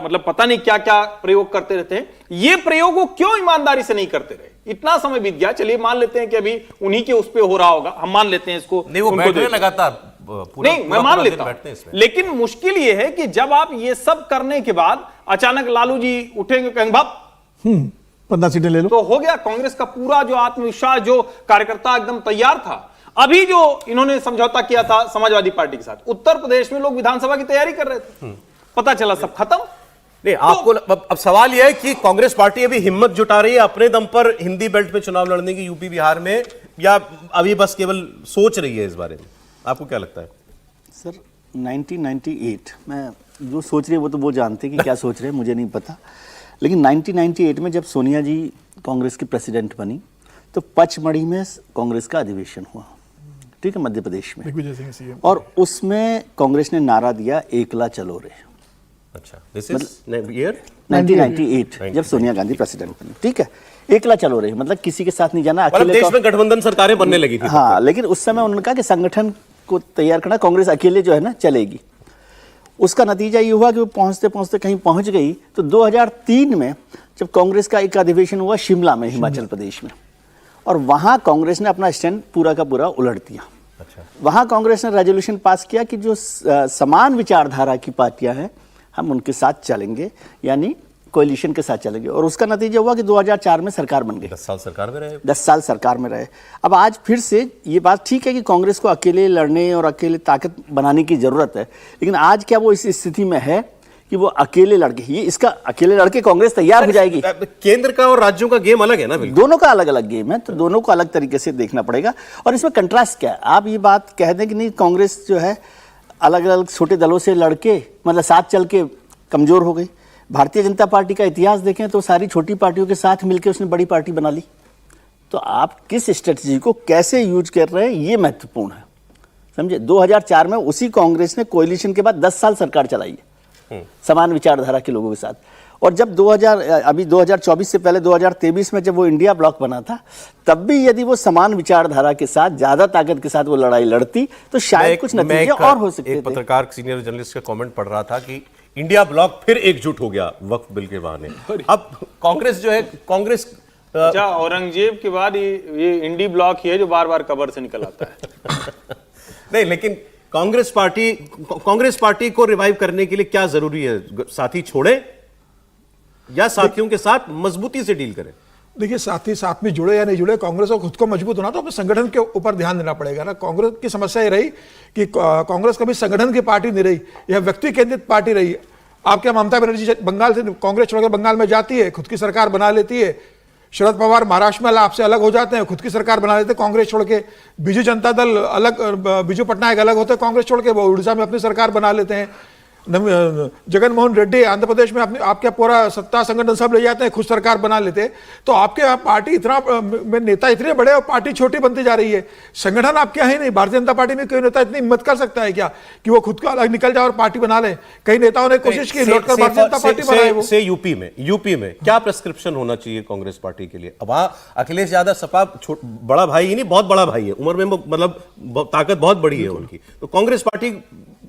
मतलब पता नहीं क्या क्या प्रयोग करते रहते हैं। ये प्रयोग वो क्यों ईमानदारी से नहीं करते रहे? इतना समय बीत गया, चलिए मान लेते हैं कि अभी उन्हीं के उस पे हो रहा होगा, हम मान लेते हैं इसको। नहीं, वो बैठ रहे लगातार, नहीं मैं मान लेता हूं, लेकिन मुश्किल ये है कि जब आप ये सब करने के बाद अचानक लालू जी उठेंगे, कहेंगे बाप 15 सीटें ले लो, तो हो गया। कांग्रेस का पूरा जो आत्मविश्वास, जो कार्यकर्ता एकदम तैयार था। अभी जो इन्होंने समझौता किया था समाजवादी पार्टी के साथ, उत्तर प्रदेश में लोग विधानसभा की तैयारी कर रहे थे, पता चला सब खत्म। नहीं, आपको अब सवाल यह है कि कांग्रेस पार्टी अभी हिम्मत जुटा रही है अपने दम पर हिंदी बेल्ट में चुनाव लड़ने की यूपी बिहार में, या अभी बस केवल सोच रही है इस बारे में? आपको क्या लगता है? सर 1998 में जो सोच रहे हैं वो तो वो जानते हैं कि क्या सोच रहे हैं, मुझे नहीं पता। लेकिन 1998 में जब सोनिया जी कांग्रेस की प्रेसिडेंट बनी तो पचमढ़ी में कांग्रेस का अधिवेशन हुआ, ठीक है, मध्य प्रदेश में। दिग्विजय सिंह सीएम। और उसमें कांग्रेस ने नारा दिया, एकला चलो रे। अच्छा, दिस इज ईयर 1998 जब सोनिया गांधी प्रेसिडेंट बनी, ठीक है, एकला चलो रे, मतलब किसी के साथ नहीं जाना, मतलब अकेले। देश में गठबंधन सरकारें बनने लगी थी। हाँ, लेकिन उस समय उन्होंने कहा कि संगठन को तैयार करना, कांग्रेस अकेले जो है ना चलेगी। उसका नतीजा ये हुआ कि वो पहुंचते पहुंचते कहीं पहुंच गई। तो 2003 में जब कांग्रेस का एक अधिवेशन हुआ शिमला में, हिमाचल प्रदेश में, और वहां कांग्रेस ने अपना स्टैंड पूरा का पूरा उलट दिया। अच्छा। वहां कांग्रेस ने रेजोल्यूशन पास किया कि जो समान विचारधारा की पार्टियां हैं हम उनके साथ चलेंगे, यानी कोalition के साथ चलेंगे। और उसका नतीजा हुआ कि 2004 में सरकार बन गई। 10 साल सरकार में रहे। 10 साल सरकार में रहे। अब आज फिर से ये बात ठीक है कि कांग्रेस को अकेले लड़ने और अकेले ताकत बनाने की जरूरत है, लेकिन आज क्या वो इस स्थिति में है कि वो अकेले लड़के, ये इसका अकेले लड़के कांग्रेस तैयार हो जाएगी? केंद्र का और राज्यों का गेम अलग है ना, बिल्कुल। दोनों का अलग अलग गेम है, तो दोनों को अलग तरीके से देखना पड़ेगा। और इसमें कंट्रास्ट क्या है? आप ये बात कह दें कि नहीं, कांग्रेस जो है अलग अलग छोटे दलों से लड़के मतलब साथ चल के कमजोर हो गई। भारतीय जनता पार्टी का इतिहास देखें तो सारी छोटी पार्टियों के साथ मिलकर उसने बड़ी पार्टी बना ली। तो आप किस स्ट्रेटजी को कैसे यूज कर रहे हैं, ये महत्वपूर्ण है, समझे। 2004 में उसी कांग्रेस ने कोalition के बाद 10 साल सरकार चलाई है समान विचारधारा के लोगों के साथ। और जब 2024 से पहले 2023 में जब वो इंडिया ब्लॉक बना था, तब भी यदि वो समान विचारधारा के साथ ज्यादा ताकत के साथ वो लड़ाई लड़ती तो शायद कुछ नतीजे और हो सकते थे। एक पत्रकार, सीनियर जर्नलिस्ट का कमेंट पढ़ रहा था कि इंडिया ब्लॉक फिर एकजुट हो गया वक्फ बिल के बहाने। अब कांग्रेस जो है, कांग्रेस अच्छा, औरंगजेब के बाद ये इंडी ब्लॉक ही है जो बार बार कब्र से निकल आता है। नहीं, लेकिन कांग्रेस पार्टी को रिवाइव करने के लिए क्या जरूरी है? साथी छोड़े या साथियों के साथ मजबूती से डील करें? देखिए, साथी साथ में जुड़े या नहीं जुड़े, कांग्रेस को खुद को मजबूत होना तो अपने संगठन के ऊपर ध्यान देना पड़ेगा ना। कांग्रेस की समस्या ये रही कि कांग्रेस कभी संगठन की पार्टी नहीं रही, यह व्यक्ति केंद्रित पार्टी रही। आपके ममता बनर्जी बंगाल से कांग्रेस छोड़कर बंगाल में जाती है, खुद की सरकार बना लेती है। शरद पवार महाराष्ट्र में आपसे अलग हो जाते हैं, खुद की सरकार बना लेते हैं कांग्रेस छोड़ के। बीजू जनता दल अलग, बीजू पटनायक अलग होते हैं कांग्रेस छोड़ के, वो उड़ीसा में अपनी सरकार बना लेते हैं। जगनमोहन रेड्डी आंध्र प्रदेश में अपने आपके पूरा सत्ता संगठन सब ले जाते हैं, खुद सरकार बना लेते हैं। तो आपके यहाँ पार्टी इतना में नेता इतने बड़े और पार्टी छोटी बनती जा रही है। संगठन आपके यहाँ ही नहीं, भारतीय जनता पार्टी में कोई नेता इतनी हिम्मत कर सकता है क्या कि वो खुद को अलग निकल जाए और पार्टी बना ले? कई नेताओं ने कोशिश की, लौटकर भारतीय जनता पार्टी बनाए। वो से यूपी में क्या प्रेस्क्रिप्शन होना चाहिए कांग्रेस पार्टी के लिए? अब अखिलेश यादव सपा बड़ा भाई ही नहीं, बहुत बड़ा भाई है, उम्र में मतलब ताकत बहुत बड़ी है उनकी, तो कांग्रेस पार्टी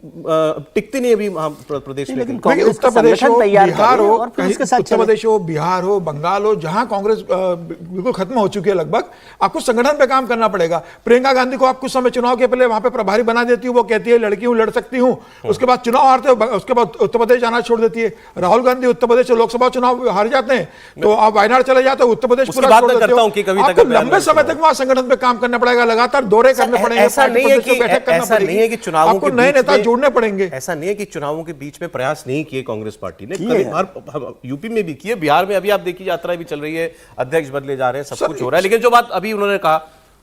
टिकती नहीं अभी प्रदेश में। उत्तर प्रदेश हो, बिहार हो, उत्तर प्रदेश हो, बिहार हो, बंगाल हो, जहां कांग्रेस बिल्कुल खत्म हो चुकी है लगभग, आपको संगठन पे काम करना पड़ेगा। प्रियंका गांधी को आप कुछ समय चुनाव के पहले वहां पे प्रभारी बना देती हूँ, वो कहती है लड़की हूं, लड़ सकती हूं। उसके बाद चुनाव हारते हो, उसके बाद उत्तर प्रदेश जाना छोड़ देती है। राहुल गांधी उत्तर प्रदेश से लोकसभा चुनाव हार जाते हैं तो आप वायनाड चले जाते हो, उत्तर प्रदेश पूरा छोड़ देते हो। आपको लंबे समय तक वहां संगठन पे काम करना पड़ेगा, लगातार दौरे करने पड़ेंगे, ऐसा नहीं है कि चुनाव आपको नए नेता जोड़ने पड़ेंगे। ऐसा नहीं है कि चुनावों के बीच में प्रयास नहीं किए कांग्रेस पार्टी ने, कभी यूपी में भी किए, बिहार में अभी आप देखिए यात्रा भी चल रही है, अध्यक्ष बदले जा रहे हैं, सब कुछ हो रहा है। लेकिन जो बात अभी उन्होंने कहा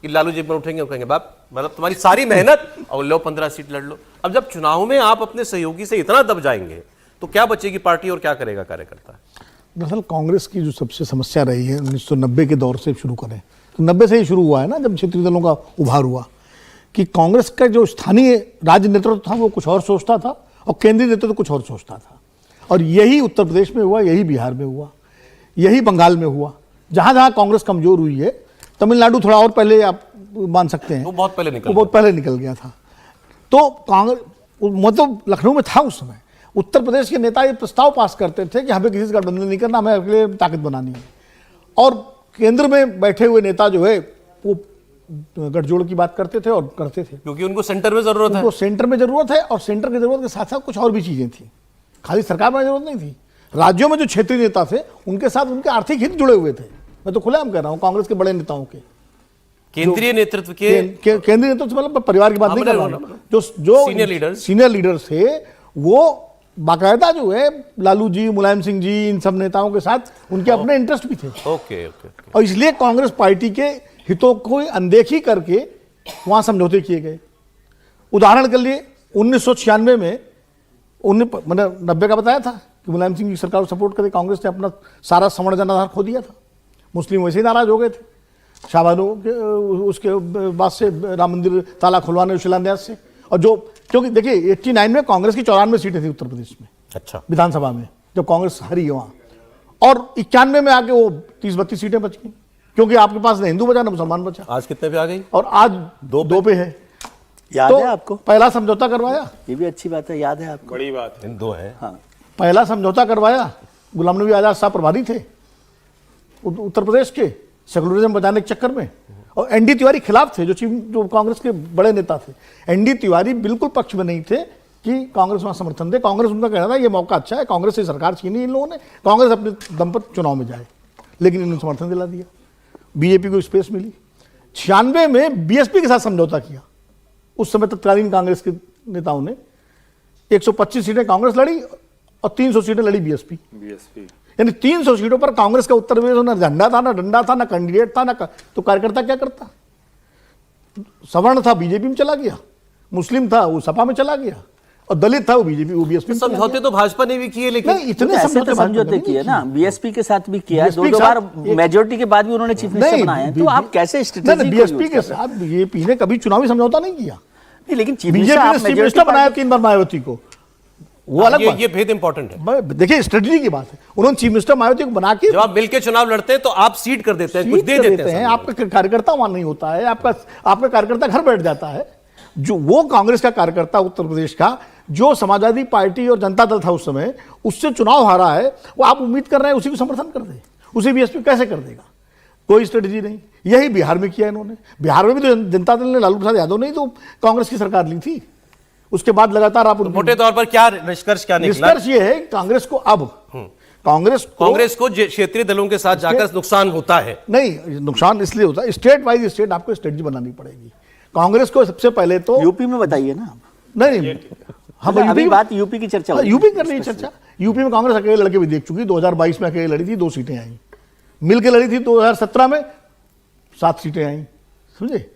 कि लालू जी पर उठेंगे और कहेंगे बाप मतलब तुम्हारी सारी मेहनत और लो 15 सीट लड़ लो। अब जब चुनाव में आप अपने सहयोगी से इतना दब जाएंगे तो क्या बचेगी पार्टी और क्या करेगा कार्यकर्ता? दरअसल कांग्रेस की जो सबसे समस्या रही है 1990 के दौर से शुरू करें तो 90 से ही शुरू हुआ है ना, जब क्षेत्रीय दलों का उभार हुआ कि कांग्रेस का जो स्थानीय राज्य नेतृत्व था वो कुछ और सोचता था और केंद्रीय नेतृत्व कुछ और सोचता था। और यही उत्तर प्रदेश में हुआ, यही बिहार में हुआ, यही बंगाल में हुआ। जहां जहां कांग्रेस कमजोर हुई है, तमिलनाडु थोड़ा और पहले आप मान सकते हैं, वो बहुत पहले निकल गया था। तो कांग्रेस मतलब लखनऊ में था उस समय। उत्तर प्रदेश के नेता ये प्रस्ताव पास करते थे कि हमें किसी से गठबंधन नहीं करना, हमें अकेले ताकत बनानी है। और केंद्र में बैठे हुए नेता जो है वो गठजोड़ की बात करते थे और करते थे, क्योंकि उनको सेंटर में जरूरत है। उनको सेंटर में जरूरत है और सेंटर की जरूरत के साथ साथ कुछ और भी चीजें थी, खाली सरकार में जरूरत नहीं थी। राज्यों में जो क्षेत्रीय नेता थे उनके साथ उनके आर्थिक हित जुड़े हुए थे। मैं तो खुलेआम कह रहा हूं, कांग्रेस के बड़े नेताओं के, केंद्रीय नेतृत्व के केंद्रीय नेतृत्व मतलब परिवार की बात नहीं कर रहा हूं, जो सीनियर लीडर्स थे वो बाकायदा जो है लालू जी, मुलायम सिंह जी, इन सब नेताओं के साथ उनके अपने इंटरेस्ट भी थे। ओके। और इसलिए कांग्रेस पार्टी के हितों को अनदेखी करके वहां समझौते किए गए। उदाहरण के लिए 1996 में मैंने 90 का बताया था कि मुलायम सिंह की सरकार को सपोर्ट करके कांग्रेस ने अपना सारा सवर्ण जनाधार खो दिया था। मुस्लिम वैसे ही नाराज हो गए थे शाहबानो के उसके बाद से राम मंदिर ताला खुलवाने शिलान्यास से। और जो क्योंकि देखिए 89 में कांग्रेस की 94 सीटें थी उत्तर प्रदेश में, अच्छा, विधानसभा विधानसभा में, जब कांग्रेस हारी है वहां। और 91 में आके वो 30-32 सीटें बच गई, क्योंकि आपके पास न हिंदू बचा न मुसलमान बचा। आज कितने पे आ गई? और आज दो पे है। याद तो है आपको? पहला समझौता करवाया, ये भी अच्छी बात है, याद है आपको? बड़ी बात है। दो है। हाँ, पहला समझौता करवाया, गुलाम नबी आजाद साहब प्रभारी थे उत्तर प्रदेश के, सेकुलरिज्म बचाने के चक्कर में। और एनडी तिवारी खिलाफ थे, जो कांग्रेस के बड़े नेता थे। एनडी तिवारी बिल्कुल पक्ष में नहीं थे कि कांग्रेस वहां समर्थन दे। कांग्रेस उनका कहना था ये मौका अच्छा है, कांग्रेस से सरकार छीनी इन लोगों ने, कांग्रेस अपने दम पर चुनाव में जाए। लेकिन इन्होंने समर्थन दिला दिया, बीजेपी को स्पेस मिली। 96 में बीएसपी के साथ समझौता किया। उस समय तत्कालीन कांग्रेस के नेताओं ने 125 सीटें कांग्रेस लड़ी और 300 सीटें लड़ी बीएसपी। यानी 300 सीटों पर कांग्रेस का उत्तर प्रदेश में न झंडा था, न डंडा था, न कैंडिडेट था, तो कार्यकर्ता क्या करता? सवर्ण था बीजेपी में चला गया, मुस्लिम था वो सपा में चला गया, और दलित था वो बीजेपी वो बीएसपी में। समझौते तो भाजपा ने भी किए, लेकिन इतने समझौते किए ना, बीएसपी के साथ भी किया, दो बार मेजोरिटी के बाद भी उन्होंने चीफ मिनिस्टर बनाए। तो आप कैसे स्ट्रेटेजी? बीएसपी के साथ बीजेपी ने कभी चुनावी समझौता नहीं किया। लेकिन बीजेपी ने चीफ मिनिस्टर बनाया 3 बार मायावती को, वो अलग बात। ये भेद इंपॉर्टेंट है। देखिए स्ट्रेटजी की बात है, उन्होंने चीफ मिनिस्टर मायावती को बना के, जब आप मिलकर चुनाव लड़ते हैं तो आप सीट कर देते हैं, कुछ दे देते हैं। आपका कार्यकर्ता वहां नहीं होता है, आपका कार्यकर्ता घर बैठ जाता है। जो वो कांग्रेस का कार्यकर्ता उत्तर प्रदेश का, जो समाजवादी पार्टी और जनता दल था उस समय, उससे चुनाव हारा है, वो आप उम्मीद कर रहे हैं उसी को समर्थन कर दे, उसे बीएसपी कैसे कर देगा? कोई स्ट्रेटजी नहीं। यही बिहार में किया इन्होंने। बिहार में भी तो जनता दल ने लालू प्रसाद यादव ने तो कांग्रेस की सरकार ली थी। उसके बाद लगातार आप मोटे तौर पर क्या निष्कर्ष क्या निकला? निष्कर्ष ये है कांग्रेस को अब कांग्रेस को क्षेत्रीय दलों के साथ जाकर नुकसान होता है। नहीं, नुकसान इसलिए होता है, स्टेट वाइज स्टेट आपको स्ट्रेटजी बनानी पड़ेगी। कांग्रेस को सबसे पहले तो यूपी में बताइए ना। नहीं, हम अभी बात यूपी की चर्चा, यूपी कर रही है चर्चा। यूपी में कांग्रेस अकेले लड़के भी देख चुकी। 2022 में अकेले लड़ी थी, 2 सीटें आई। मिलकर लड़ी थी 2017 में 7 सीटें आई, समझे?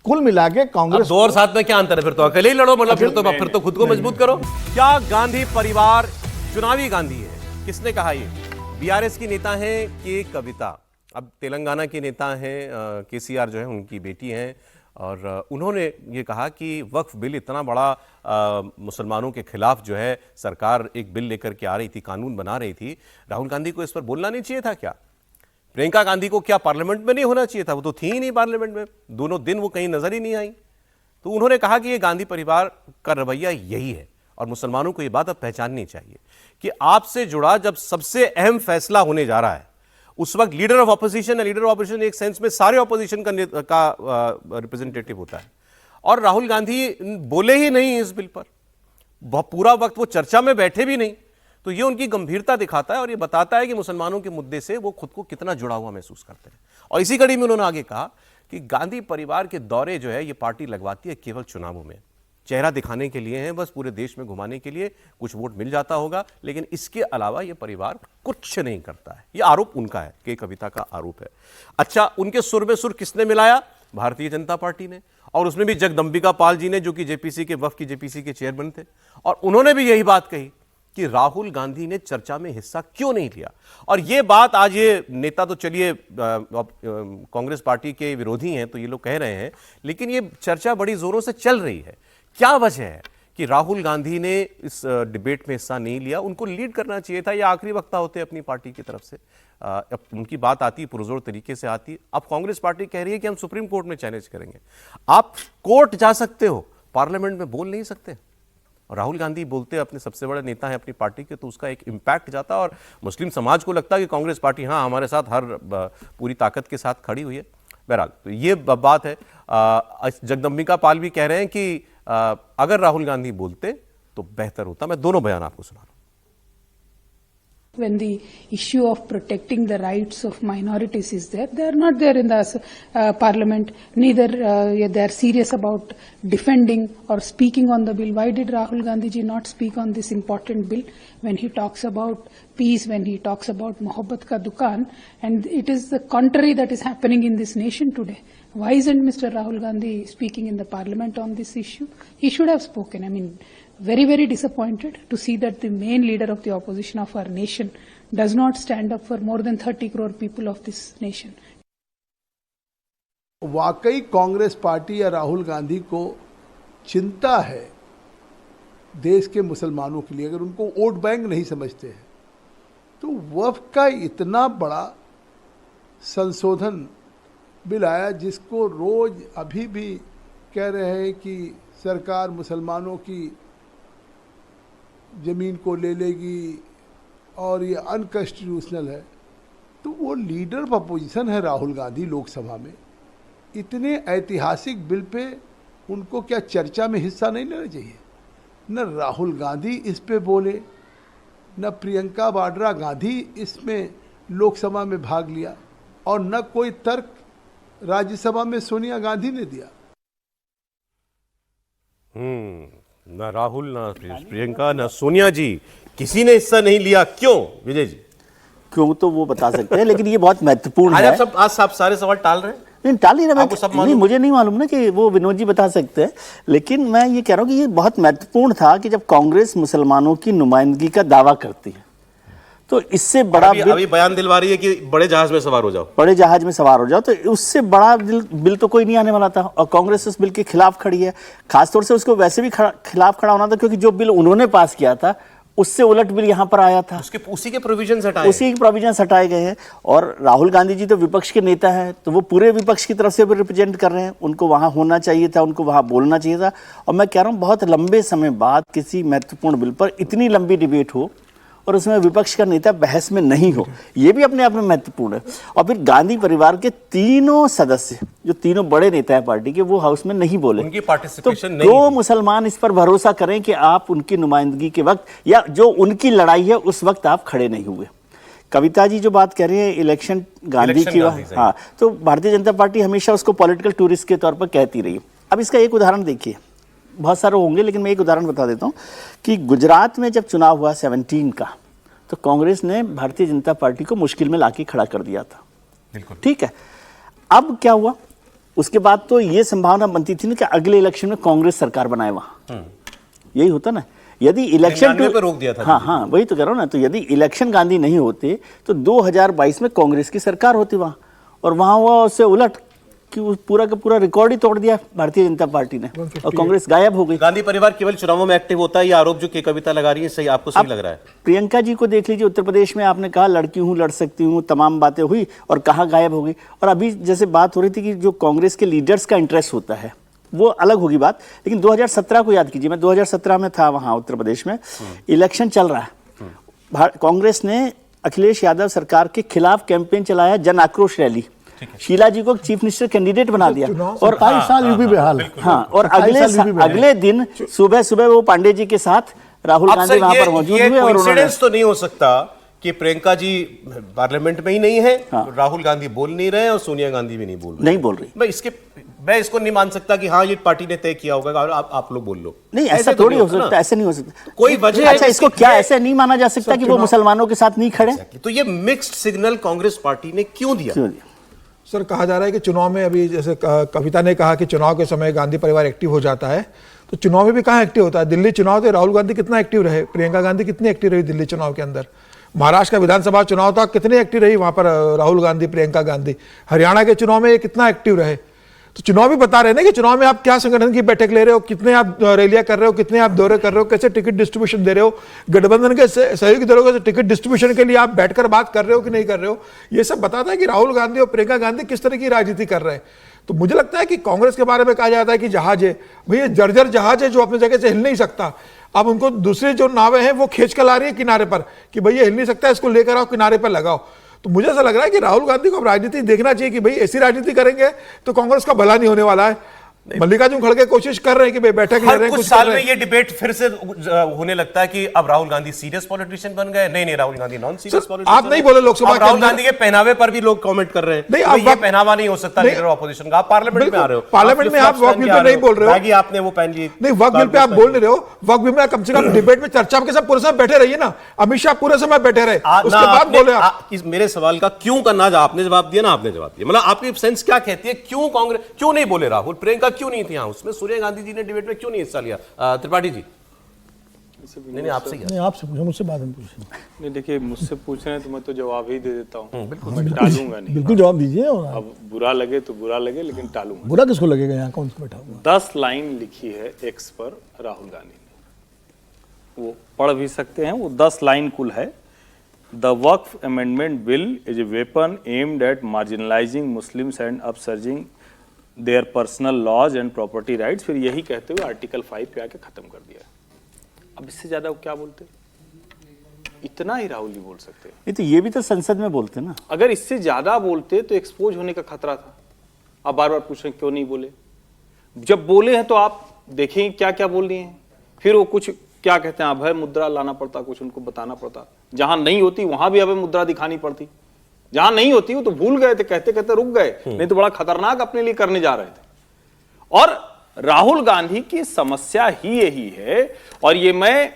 कुल मिला के कांग्रेस 2 और 7 में क्या अंतर है? फिर तो अकेले ही लड़ो, मतलब फिर तो खुद को मजबूत करो। क्या गांधी परिवार चुनावी गांधी है? किसने कहा ये? बीआरएस की नेता हैं के कविता, अब तेलंगाना के नेता हैं केसीआर जो है उनकी बेटी हैं, और उन्होंने ये कहा कि वक्फ बिल इतना बड़ा मुसलमानों के खिलाफ जो है सरकार एक बिल लेकर के आ रही थी, कानून बना रही थी, राहुल गांधी को इस पर बोलना नहीं चाहिए था क्या? प्रियंका गांधी को क्या पार्लियामेंट में नहीं होना चाहिए था? वो तो थी ही नहीं पार्लियामेंट में, दोनों दिन वो कहीं नजर ही नहीं आई। तो उन्होंने कहा कि ये गांधी परिवार का रवैया यही है, और मुसलमानों को ये बात अब पहचाननी चाहिए कि आपसे जुड़ा जब सबसे अहम फैसला होने जा रहा है, उस वक्त लीडर ऑफ ऑपोजिशन है। लीडर ऑफ ऑपोजिशन एक सेंस में सारे ऑपोजिशन का रिप्रेजेंटेटिव होता है, और राहुल गांधी बोले ही नहीं इस बिल पर, पूरा वक्त वो चर्चा में बैठे भी नहीं। तो ये उनकी गंभीरता दिखाता है और ये बताता है कि मुसलमानों के मुद्दे से वो खुद को कितना जुड़ा हुआ महसूस करते हैं। और इसी कड़ी में उन्होंने आगे कहा कि गांधी परिवार के दौरे जो है ये पार्टी लगवाती है केवल चुनावों में, चेहरा दिखाने के लिए हैं, बस पूरे देश में घुमाने के लिए, कुछ वोट मिल जाता होगा, लेकिन इसके अलावा ये परिवार कुछ नहीं करता है। ये आरोप उनका है, के कविता का आरोप है। अच्छा, उनके सुर में सुर किसने मिलाया? भारतीय जनता पार्टी ने, और उसमें भी जगदम्बिका पाल जी ने, जो कि जेपीसी के वफ की जेपीसी के चेयरमैन थे, और उन्होंने भी यही बात कही कि राहुल गांधी ने चर्चा में हिस्सा क्यों नहीं लिया। और ये बात आज ये नेता तो चलिए कांग्रेस पार्टी के विरोधी हैं तो ये लोग कह रहे हैं, लेकिन ये चर्चा बड़ी जोरों से चल रही है। क्या वजह है कि राहुल गांधी ने इस डिबेट में हिस्सा नहीं लिया? उनको लीड करना चाहिए था, ये आखिरी वक्ता होते अपनी पार्टी की तरफ से। अब उनकी बात आती, पुरजोर तरीके से आती। अब कांग्रेस पार्टी कह रही है कि हम सुप्रीम कोर्ट में चैलेंज करेंगे। आप कोर्ट जा सकते हो, पार्लियामेंट में बोल नहीं सकते। और राहुल गांधी बोलते अपने सबसे बड़े नेता हैं अपनी पार्टी के, तो उसका एक इम्पैक्ट जाता और मुस्लिम समाज को लगता है कि कांग्रेस पार्टी हाँ हमारे साथ हर पूरी ताकत के साथ खड़ी हुई है। बहरहाल तो ये बात है। जगदम्बिका पाल भी कह रहे हैं कि अगर राहुल गांधी बोलते तो बेहतर होता। मैं दोनों बयान आपको सुना रहा हूं। When the issue of protecting the rights of minorities is there, they are not there in the parliament. Neither they are serious about defending or speaking on the bill. Why did Rahul Gandhi ji not speak on this important bill when he talks about peace, when he talks about Mohabbat ka dukan? And it is the contrary that is happening in this nation today. Why isn't Mr. Rahul Gandhi speaking in the parliament on this issue? He should have spoken. I mean, very, very disappointed to see that the main leader of the opposition of our nation does not stand up for more than 30 crore people of this nation. वाकई Congress party या राहुल गांधी को चिंता है देश के मुसलमानों के लिए, अगर उनको वोट बैंक नहीं समझते हैं तो वक्फ का इतना बड़ा संशोधन बिल आया जिसको रोज अभी भी कह रहे हैं कि सरकार मुसलमानों की ज़मीन को ले लेगी और ये अनकॉन्स्टिट्यूशनल है। तो वो लीडर ऑफ अपोजिशन है राहुल गांधी लोकसभा में, इतने ऐतिहासिक बिल पे उनको क्या चर्चा में हिस्सा नहीं लेना चाहिए? न राहुल गांधी इस पे बोले, न प्रियंका वाड्रा गांधी इसमें लोकसभा में भाग लिया, और न कोई तर्क राज्यसभा में सोनिया गांधी ने दिया। न राहुल, न प्रियंका, न सोनिया जी, किसी ने हिस्सा नहीं लिया। क्यों विजय जी? क्यों तो वो बता सकते हैं, लेकिन ये बहुत महत्वपूर्ण है। आज सब सारे सवाल टाल रहे हैं। नहीं टाल नहीं रहा, आपको सब नहीं, मुझे नहीं मालूम ना कि वो विनोद जी बता सकते हैं, लेकिन मैं ये कह रहा हूँ कि ये बहुत महत्वपूर्ण था कि जब कांग्रेस मुसलमानों की नुमाइंदगी का दावा करती है तो इससे बड़ा अभी बयान दिलवा रही है कि बड़े जहाज में सवार हो जाओ, बड़े जहाज में सवार हो जाओ, तो उससे बड़ा बिल तो कोई नहीं आने वाला था। और कांग्रेस उस बिल के खिलाफ खड़ी है, खासतौर से उसको वैसे भी खिलाफ खड़ा होना था क्योंकि जो बिल उन्होंने पास किया था उससे उलट बिल यहाँ पर आया था। उसी के प्रोविजंस हटाए गए हैं। और राहुल गांधी जी तो विपक्ष के नेता है, तो वो पूरे विपक्ष की तरफ से भी रिप्रेजेंट कर रहे हैं, उनको वहाँ होना चाहिए था, उनको वहाँ बोलना चाहिए था। और मैं कह रहा हूँ बहुत लंबे समय बाद किसी महत्वपूर्ण बिल पर इतनी लंबी डिबेट हो और उसमें विपक्ष का नेता बहस में नहीं हो, ये भी अपने आप में महत्वपूर्ण है। और फिर गांधी परिवार के तीनों सदस्य, जो तीनों बड़े नेता है पार्टी के, वो हाउस में नहीं बोले, उनकी पार्टिसिपेशन तो नहीं। दो मुसलमान इस पर भरोसा करें कि आप उनकी नुमाइंदगी के वक्त या जो उनकी लड़ाई है उस वक्त आप खड़े नहीं हुए। कविता जी जो बात कह रही है इलेक्शन गांधी की, हाँ, तो भारतीय जनता पार्टी हमेशा उसको पॉलिटिकल टूरिस्ट के तौर पर कहती रही। अब इसका एक उदाहरण देखिए, बहुत सारे होंगे लेकिन मैं एक उदाहरण बता देता हूँ कि गुजरात में जब चुनाव हुआ 17 का, तो कांग्रेस ने भारतीय जनता पार्टी को मुश्किल में लाके खड़ा कर दिया था। बिल्कुल ठीक है। अब क्या हुआ, उसके बाद तो ये संभावना बनती थी ना कि अगले इलेक्शन में कांग्रेस सरकार बनाए वहां, यही होता ना। यदि इलेक्शन पे रोक दिया था। हाँ, वही तो कह रहा हूं ना। तो यदि इलेक्शन गांधी नहीं होते तो 2022 में कांग्रेस की सरकार होती वहां, और वहां हुआ उससे उलट कि पूरा का पूरा रिकॉर्ड ही तोड़ दिया भारतीय जनता पार्टी ने और कांग्रेस गायब हो गई। गांधी परिवार केवल चुनावों में एक्टिव होता है, ये आरोप जो के कविता लगा रही है सही आपको सही लग रहा है? प्रियंका जी को देख लीजिए, उत्तर प्रदेश में आपने कहा लड़की हूं, लड़ सकती हूं, तमाम बातें हुई और कहाँ गायब हो गई। और अभी जैसे बात हो रही थी कि जो कांग्रेस के लीडर्स का इंटरेस्ट होता है वो अलग होगी बात, लेकिन 2017 को याद कीजिए, मैं 2017 में था वहां उत्तर प्रदेश में, इलेक्शन चल रहा है, कांग्रेस ने अखिलेश यादव सरकार के खिलाफ कैंपेन चलाया, जन आक्रोश रैली, शीला जी को चीफ मिनिस्टर कैंडिडेट बना दिया, और 27 साल यूपी बेहाल। हाँ, और अगले दिन सुबह वो पांडे जी के साथ राहुल गांधी वहां पर मौजूद हुए। और उन्होंने तो नहीं हो सकता कि प्रियंका जी पार्लियामेंट में ही नहीं है, राहुल गांधी बोल नहीं रहे और सोनिया गांधी भी नहीं बोल रही। मैं इसको नहीं मान सकता कि हाँ ये पार्टी ने तय किया होगा और आप लोग बोल लो। नहीं, ऐसा थोड़ी हो सकता, ऐसे नहीं हो सकता। कोई वजह अच्छा, इसको क्या ऐसे नहीं माना जा सकता कि वो मुसलमानों के साथ नहीं खड़े? तो ये मिक्स्ड सिग्नल कांग्रेस पार्टी ने क्यों दिया? सर, कहा जा रहा है कि चुनाव में अभी जैसे कविता ने कहा कि चुनाव के समय गांधी परिवार एक्टिव हो जाता है, तो चुनाव में भी कहाँ एक्टिव होता है? दिल्ली चुनाव थे, राहुल गांधी कितना एक्टिव रहे, प्रियंका गांधी कितनी एक्टिव रही दिल्ली चुनाव के अंदर? महाराष्ट्र का विधानसभा चुनाव था, कितने एक्टिव रही वहां पर राहुल गांधी, प्रियंका गांधी? हरियाणा के चुनाव में ये कितना एक्टिव रहे? तो चुनाव भी बता रहे हैं ना कि चुनाव में आप क्या संगठन की बैठक ले रहे हो, कितने आप रैलियां कर रहे हो, कितने आप दौरे कर रहे हो, कैसे टिकट डिस्ट्रीब्यूशन दे रहे हो, गठबंधन के सहयोगी दलों के टिकट डिस्ट्रीब्यूशन के लिए आप बैठकर बात कर रहे हो कि नहीं कर रहे हो। ये सब बताता है कि राहुल गांधी और प्रियंका गांधी किस तरह की राजनीति कर रहे हैं। तो मुझे लगता है कि कांग्रेस के बारे में कहा जाता है कि जहाज है, भैया जर्जर जहाज है जो अपनी जगह से हिल नहीं सकता। अब उनको दूसरी जो नावें हैं वो खींच कर ला रही है किनारे पर कि भैया हिल नहीं सकता, इसको लेकर आओ, किनारे पर लगाओ। तो मुझे ऐसा लग रहा है कि राहुल गांधी को अब राजनीति देखना चाहिए कि भाई ऐसी राजनीति करेंगे तो कांग्रेस का भला नहीं होने वाला है। मल्लिकार्जुन खड़गे कोशिश कर रहे हैं कि भाई बैठक ले रहे हैं, कुछ साल में ये डिबेट फिर से होने लगता है कि अब राहुल गांधी सीरियस पॉलिटिशियन बन गए। नहीं, Rahul Gandhi non serious politician. आप नहीं बोले लोकसभा राहुल गांधी के पहनावे पर भी लोग कमेंट कर रहे हैं। नहीं, अब ये पहनावा नहीं हो सकता लीडर ऑपोजिशन का। आप पार्लियामेंट में आ रहे हो, पार्लियामेंट में आप वक्त बिल पे नहीं बोल रहे हो, आपने वो पहन ली। नहीं, वक्त बिल पे आप बोल नहीं रहे हो। वक्त बिल में कम से कम डिबेट में चर्चा के साथ पूरे समय बैठे रहिए ना। अमित शाह पूरे समय बैठे रहे, उसके बाद बोले आप। मेरे सवाल का क्यों करना, आपने जवाब दिया ना, आपने जवाब दिया। मतलब आपकी सेंस क्या कहती है, क्यों कांग्रेस, क्यों नहीं बोले राहुल, प्रियंका क्यों नहीं थी उसमें, सोनिया गांधी जी ने डिबेट में क्यों नहीं हिस्सा लिया? त्रिपाठी जी। नहीं, आपसे क्या? नहीं, आपसे पूछो, मुझसे बाद में पूछो। नहीं, देखिए, मुझसे पूछ रहे हैं तो मैं तो जवाब ही दे देता हूँ, मैं टालूंगा नहीं। बिल्कुल जवाब दीजिए। और अब बुरा लगे तो बुरा लगे, लेकिन टालूंगा। बुरा किसको लगेगा? यहाँ कौन सा बैठा हुआ? 10 लाइन लिखी है एक्स पर राहुल गांधी ने, वो पढ़ भी सकते हैं। वो 10 लाइन कुल है। The Waqf amendment bill is a weapon aimed at marginalising Muslims and upsurging their personal laws and property rights. फिर यही कहते हुए आर्टिकल 5 पे आके खत्म कर दिया। अब इससे ज्यादा वो क्या बोलते? इतना ही राहुल जी बोल सकते हैं। ये तो ये भी तो संसद में बोलते ना। अगर इससे ज्यादा बोलते तो एक्सपोज होने का खतरा था। आप बार बार पूछ रहे हैं क्यों नहीं बोले। जब बोले हैं तो आप देखें क्या क्या बोल दिए हैं। फिर वो कुछ क्या कहते हैं, अभय मुद्रा लाना पड़ता, कुछ उनको बताना पड़ता। जहां नहीं होती वहां भी अभय मुद्रा दिखानी पड़ती। जहां नहीं होती वो तो भूल गए थे, कहते कहते रुक गए, नहीं तो बड़ा खतरनाक अपने लिए करने जा रहे थे। और राहुल गांधी की समस्या ही यही है। और ये मैं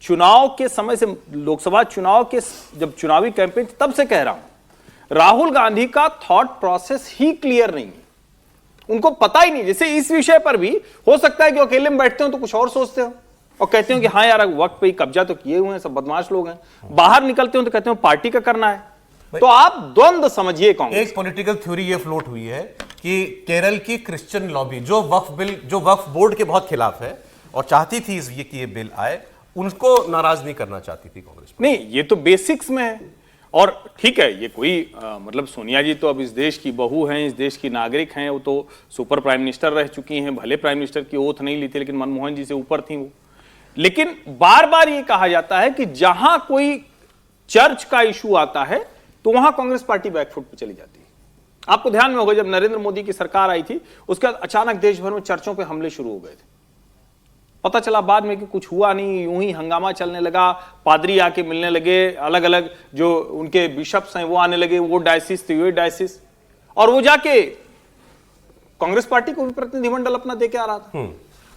चुनाव के समय से, लोकसभा चुनाव के जब चुनावी कैंपेन तब से कह रहा हूं, राहुल गांधी का थॉट प्रोसेस ही क्लियर नहीं है। उनको पता ही नहीं। जैसे इस विषय पर भी हो सकता है कि अकेले में बैठते हो तो कुछ और सोचते हो और कहते हो कि हाँ यार वक्त पे ही कब्जा तो किए हुए हैं, सब बदमाश लोग हैं। बाहर निकलते हो तो कहते हो पार्टी का करना है। तो आप द्वंद्व समझिए कांग्रेस। एक पॉलिटिकल थ्योरी ये फ्लोट हुई है कि केरल की क्रिश्चियन लॉबी जो वक्फ बिल, जो वक्फ बोर्ड के बहुत खिलाफ है और चाहती थी ये कि ये बिल आए, उनको नाराज नहीं करना चाहती थी कांग्रेस। नहीं, ये तो बेसिक्स में है। और ठीक है, ये कोई मतलब सोनिया जी तो अब इस देश की बहू हैं, इस देश की नागरिक हैं, वो तो सुपर प्राइम मिनिस्टर रह चुकी हैं। भले प्राइम मिनिस्टर की ओथ नहीं ली थी, लेकिन मनमोहन जी से ऊपर थी वो। लेकिन बार बार ये कहा जाता है कि जहां कोई चर्च का इशू आता है तो वहां कांग्रेस पार्टी बैकफुट पे चली जाती है। आपको ध्यान में होगा जब नरेंद्र मोदी की सरकार आई थी, उसके बाद अचानक देश भर में चर्चों पे हमले शुरू हो गए थे। पता चला बाद में कि कुछ हुआ नहीं, यूं ही हंगामा चलने लगा। पादरी आके मिलने लगे, अलग अलग जो उनके बिशप्स हैं वो आने लगे, वो डायसिस तो ये डायसिस, और वो जाके कांग्रेस पार्टी को भी प्रतिनिधिमंडल अपना दे के आ रहा था।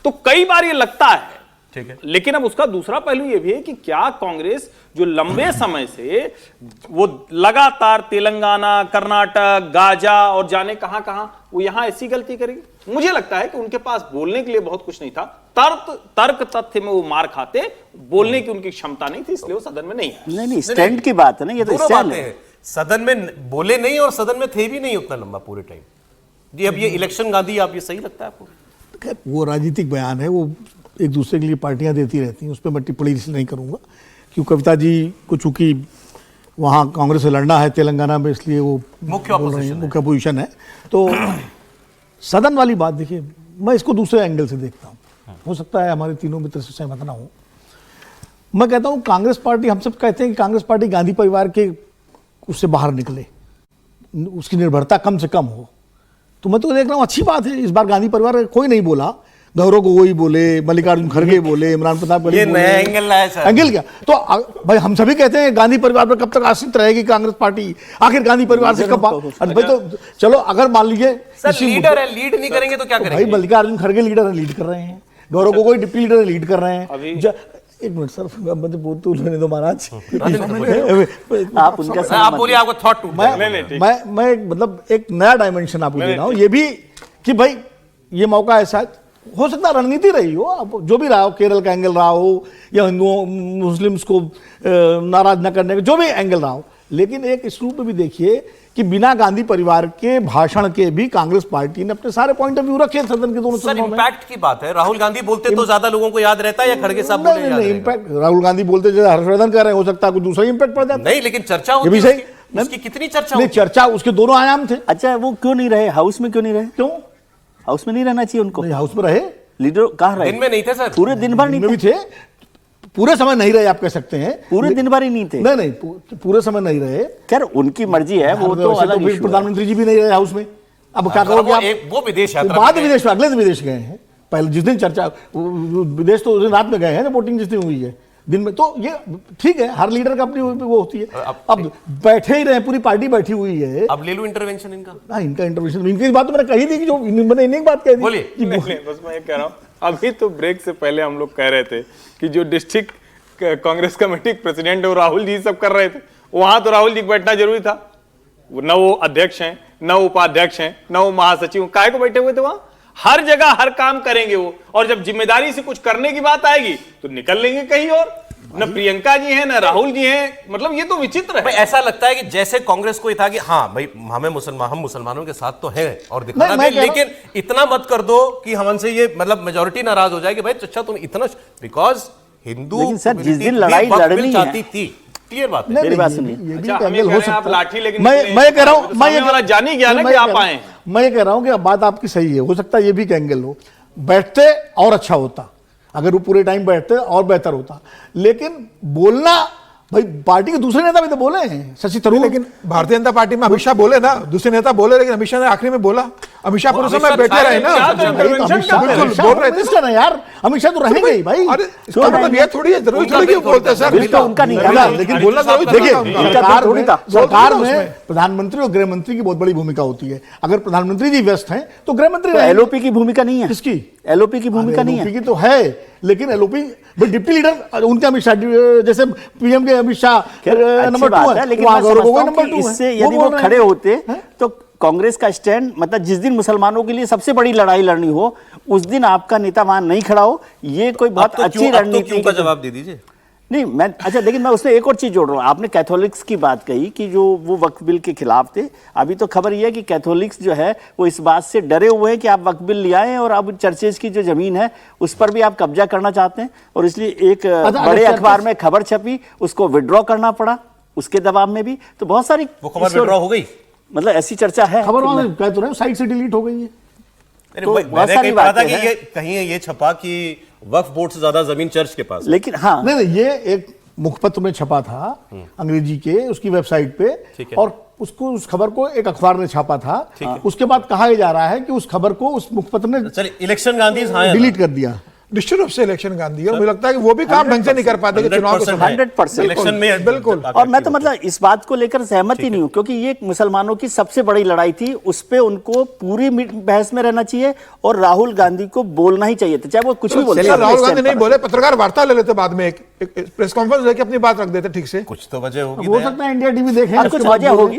तो कई बार ये लगता है, ठीक है। लेकिन अब उसका दूसरा पहलू यह भी है कि क्या कांग्रेस जो लंबे समय से वो लगातार तेलंगाना, कर्नाटक, गाजा और जाने कहां कहां, वो यहां ऐसी गलती करेगी? मुझे लगता है कि उनके पास बोलने के लिए बहुत कुछ नहीं था। तर्क तथ्य में वो मार खाते, बोलने की उनकी क्षमता नहीं थी, इसलिए वो सदन में नहीं है। नहीं, स्टैंड की बात है ना, ये तो स्टैंड है। सदन में बोले नहीं और सदन में थे भी नहीं उतना लंबा पूरे टाइम जी। अब ये इलेक्शन गांधी, आप ये सही लगता है आपको? वो राजनीतिक बयान है, वो एक दूसरे के लिए पार्टियां देती रहती हैं, उस पर मैं टिप्पणी इसलिए नहीं करूंगा। क्यों कविता जी को चूंकि वहाँ कांग्रेस से लड़ना है तेलंगाना में, इसलिए वो मुख्य अपोजिशन है। तो सदन वाली बात देखिए, मैं इसको दूसरे एंगल से देखता हूँ। हो सकता है हमारे तीनों मित्र से सहमत ना हो। मैं कहता हूँ कांग्रेस पार्टी, हम सब कहते हैं कि कांग्रेस पार्टी गांधी परिवार के उससे बाहर निकले, उसकी निर्भरता कम से कम हो। तो मैं तो देख रहा हूँ अच्छी बात है। इस बार गांधी परिवार कोई नहीं बोला, गौरव गोगोई बोले, मल्लिकार्जुन खड़गे बोले, इमरान प्रताप ये नया एंगल लाया सर। एंगल क्या? तो भाई हम सभी कहते हैं गांधी परिवार पर कब तक आश्रित रहेगी कांग्रेस पार्टी? आखिर गांधी परिवार से कब भाई, तो चलो अगर मान लीजिए लीडर है, लीड नहीं करेंगे तो क्या करेंगे? भाई मल्लिकार्जुन खड़गे लीडर है, लीड कर रहे हैं। Gaurav Gogoi deputy leader lead कर रहे हैं। एक मिनट सर, मुझे बोलते हुए दो महाराज। आप उनका आप बोलिए, आपका थॉट टूट जाएगा। मैं मतलब एक नया डायमेंशन आपको दे रहा हूँ, ये भी कि भाई ये मौका ऐसा हो सकता है रणनीति रही हो, अब जो भी रहा हो, केरल का एंगल रहा हो या हिंदुओं मुस्लिम्स को नाराज न करने का जो भी एंगल रहा हो, लेकिन एक इस रूप में भी देखिए कि बिना गांधी परिवार के भाषण के भी कांग्रेस पार्टी ने अपने सारे पॉइंट ऑफ व्यू रखे सदन के दोनों सर, सदनों में। इम्पैक्ट की बात है, राहुल गांधी बोलते तो ज्यादा लोगों को याद रहता है या खड़गे साहब बोलते नहीं, इम्पैक्ट राहुल गांधी बोलते जैसे हर्षवर्धन कर रहे हैं, हो सकता है कुछ दूसरा इम्पैक्ट पड़ जाता। नहीं, लेकिन चर्चा ये भी होती है सही। उसकी कितनी चर्चा नहीं, होती है? चर्चा उसके दोनों आयाम थे। अच्छा, वो क्यों नहीं रहे हाउस में? क्यों नहीं रहे? क्यों हाउस में नहीं रहना चाहिए उनको? नहीं, हाउस में रहे, लीडर कहाँ रहे? दिन में नहीं थे सर, पूरे दिन भर नहीं में भी थे? थे, पूरे समय नहीं रहे आप कह सकते हैं। पूरे दिन भर ही नहीं थे? नहीं, पूरे समय नहीं रहे। खैर उनकी मर्जी है, वो तो वैसे अलग फिर इशू है। प्रधानमंत्री जी भी नहीं रहे हाउस में, अब क्या करोगे आप? वो विदेश यात्रा बाद में विदेश, अगले दिन विदेश गए हैं। पहले जिस दिन चर्चा विदेश, तो उस दिन रात में गए हैं जब वोटिंग जिस दिन हुई है, दिन में तो ये ठीक है, हर लीडर का अपनी वो होती है। अब बैठे ही रहे, पूरी पार्टी बैठी हुई है। अब ले लूं इंटरवेंशन इनका? हाँ, इनका इंटरवेंशन, इनकी बात तो मैंने कही थी कि जो मैंने इन्हीं की बात कही थी। बोलिए। नहीं, बस मैं ये कह रहा हूँ, अभी तो ब्रेक से पहले हम लोग कह रहे थे कि जो डिस्ट्रिक्ट कांग्रेस कमेटी प्रेसिडेंट है राहुल जी सब कर रहे थे, वहां तो राहुल जी को बैठना जरूरी था। न वो अध्यक्ष हैं, न उपाध्यक्ष हैं, न वो महासचिव, काहे को बैठे हुए थे वहां? हर जगह हर काम करेंगे वो, और जब जिम्मेदारी से कुछ करने की बात आएगी तो निकल लेंगे कहीं और। न प्रियंका जी हैं, न राहुल जी हैं, मतलब ये तो विचित्र है। ऐसा लगता है कि जैसे कांग्रेस को ये था कि हाँ भाई हम मुसलमानों के साथ तो हैं और दिखाना नहीं, भी, लेकिन इतना मत कर दो कि हमसे ये मतलब मेजॉरिटी नाराज हो जाए कि भाई अच्छा तुम इतना, बिकॉज हिंदू लेकिन सर, जिस दिन लड़ाई लड़नी है, चाहती थी, क्लियर बात है। मेरी बात सुनिए। ये भी अच्छा, एंगल हो सकता आप लाठी है। लेकिन मैं कह रहा हूँ, मैं ये वाला जान ही गया ना कि आप आए। मैं ये कह रहा हूँ कि अब बात आपकी सही है, हो सकता है ये भी एंगल हो, बैठते और अच्छा होता, अगर वो पूरे टाइम बैठते और बेहतर होता। लेकिन बोलना, भाई पार्टी के दूसरे नेता भी तो बोले हैं, शशि थरूर। लेकिन भारतीय जनता पार्टी में अमित शाह बोले ना, दूसरे नेता बोले, लेकिन अमित शाह ने आखिरी में बोला। अमित शाह पूरे समय बैठे रहे ना, अमित शाह बिल्कुल बोल रहे थे मिनिस्टर है यार, अमित शाह तो रहेंगे ही भाई। अरे इसका मतलब ये थोड़ी है, जरूरी थोड़ी कि वो बोलते हैं सर, बिल्कुल उनका नहीं ना, है। लेकिन बोलना जरूरी था। देखिए, उनका सरकार में प्रधानमंत्री और गृह मंत्री की बहुत बड़ी भूमिका होती है। अगर प्रधानमंत्री जी व्यस्त हैं तो गृह मंत्री रहेंगे। एलओपी की भूमिका नहीं है? किसकी? एलओपी की भूमिका नहीं है। एलओपी की तो है, लेकिन एलओपी डिप्टी लीडर उनके अमित शाह, जैसे पीएम के अमित शाह नंबर 2 है, लेकिन मैं समझता हूं कि इससे यदि वो खड़े होते तो कांग्रेस का स्टैंड, मतलब जिस दिन मुसलमानों के लिए सबसे बड़ी लड़ाई लड़नी हो उस दिन आपका नेता वहां नहीं खड़ा हो, ये कोई बहुत अच्छी रणनीति का जवाब दे दीजिए। नहीं, मैं अच्छा, लेकिन मैं उसमें एक और चीज जोड़ रहा हूँ। आपने कैथोलिक्स की बात कही कि जो वो वक्फ बिल के खिलाफ थे। अभी तो खबर यह है कि कैथोलिक्स जो है वो इस बात से डरे हुए हैं कि आप वक्फ बिल ले आए और अब चर्चेज की जो जमीन है उस पर भी आप कब्जा करना चाहते हैं, और इसलिए एक बड़े अखबार में खबर छपी, उसको विड्रॉ करना पड़ा उसके दबाव में भी। तो बहुत सारी वो खबर विड्रॉ हो गई, मतलब ऐसी चर्चा है। खबर कह तो रहे साइट से डिलीट हो गई है। तो मैंने कहीं पढ़ा था कि ये कहीं ये छपा कि वक्फ बोर्ड से ज्यादा जमीन चर्च के पास। लेकिन हाँ, नहीं, ये एक मुखपत्र में छपा था अंग्रेजी के, उसकी वेबसाइट पे, और उसको, उस खबर को एक अखबार ने छापा था। उसके बाद कहा जा रहा है कि उस खबर को उस मुखपत्र ने चलिए इलेक्शन गांधी डिलीट कर दिया। निश्चित रूप से इलेक्शन गांधी, और मुझे लगता है कि वो भी काम ढंग से नहीं कर पाते कि चुनाव को 100% इलेक्शन में बिल्कुल। और मैं तो मतलब इस बात को लेकर सहमत ही नहीं हूं, क्योंकि ये मुसलमानों की सबसे बड़ी लड़ाई थी, उस पे उनको पूरी बहस में रहना चाहिए और राहुल गांधी को बोलना ही चाहिए था, चाहे वो कुछ भी बोले। राहुल गांधी नहीं बोले, पत्रकार वार्ता ले लेते बाद में, एक प्रेस कॉन्फ्रेंस लेके अपनी बात रख देते ठीक से। कुछ तो वजह होगी, हो सकता है इंडिया टीवी देखें, कुछ वजह होगी।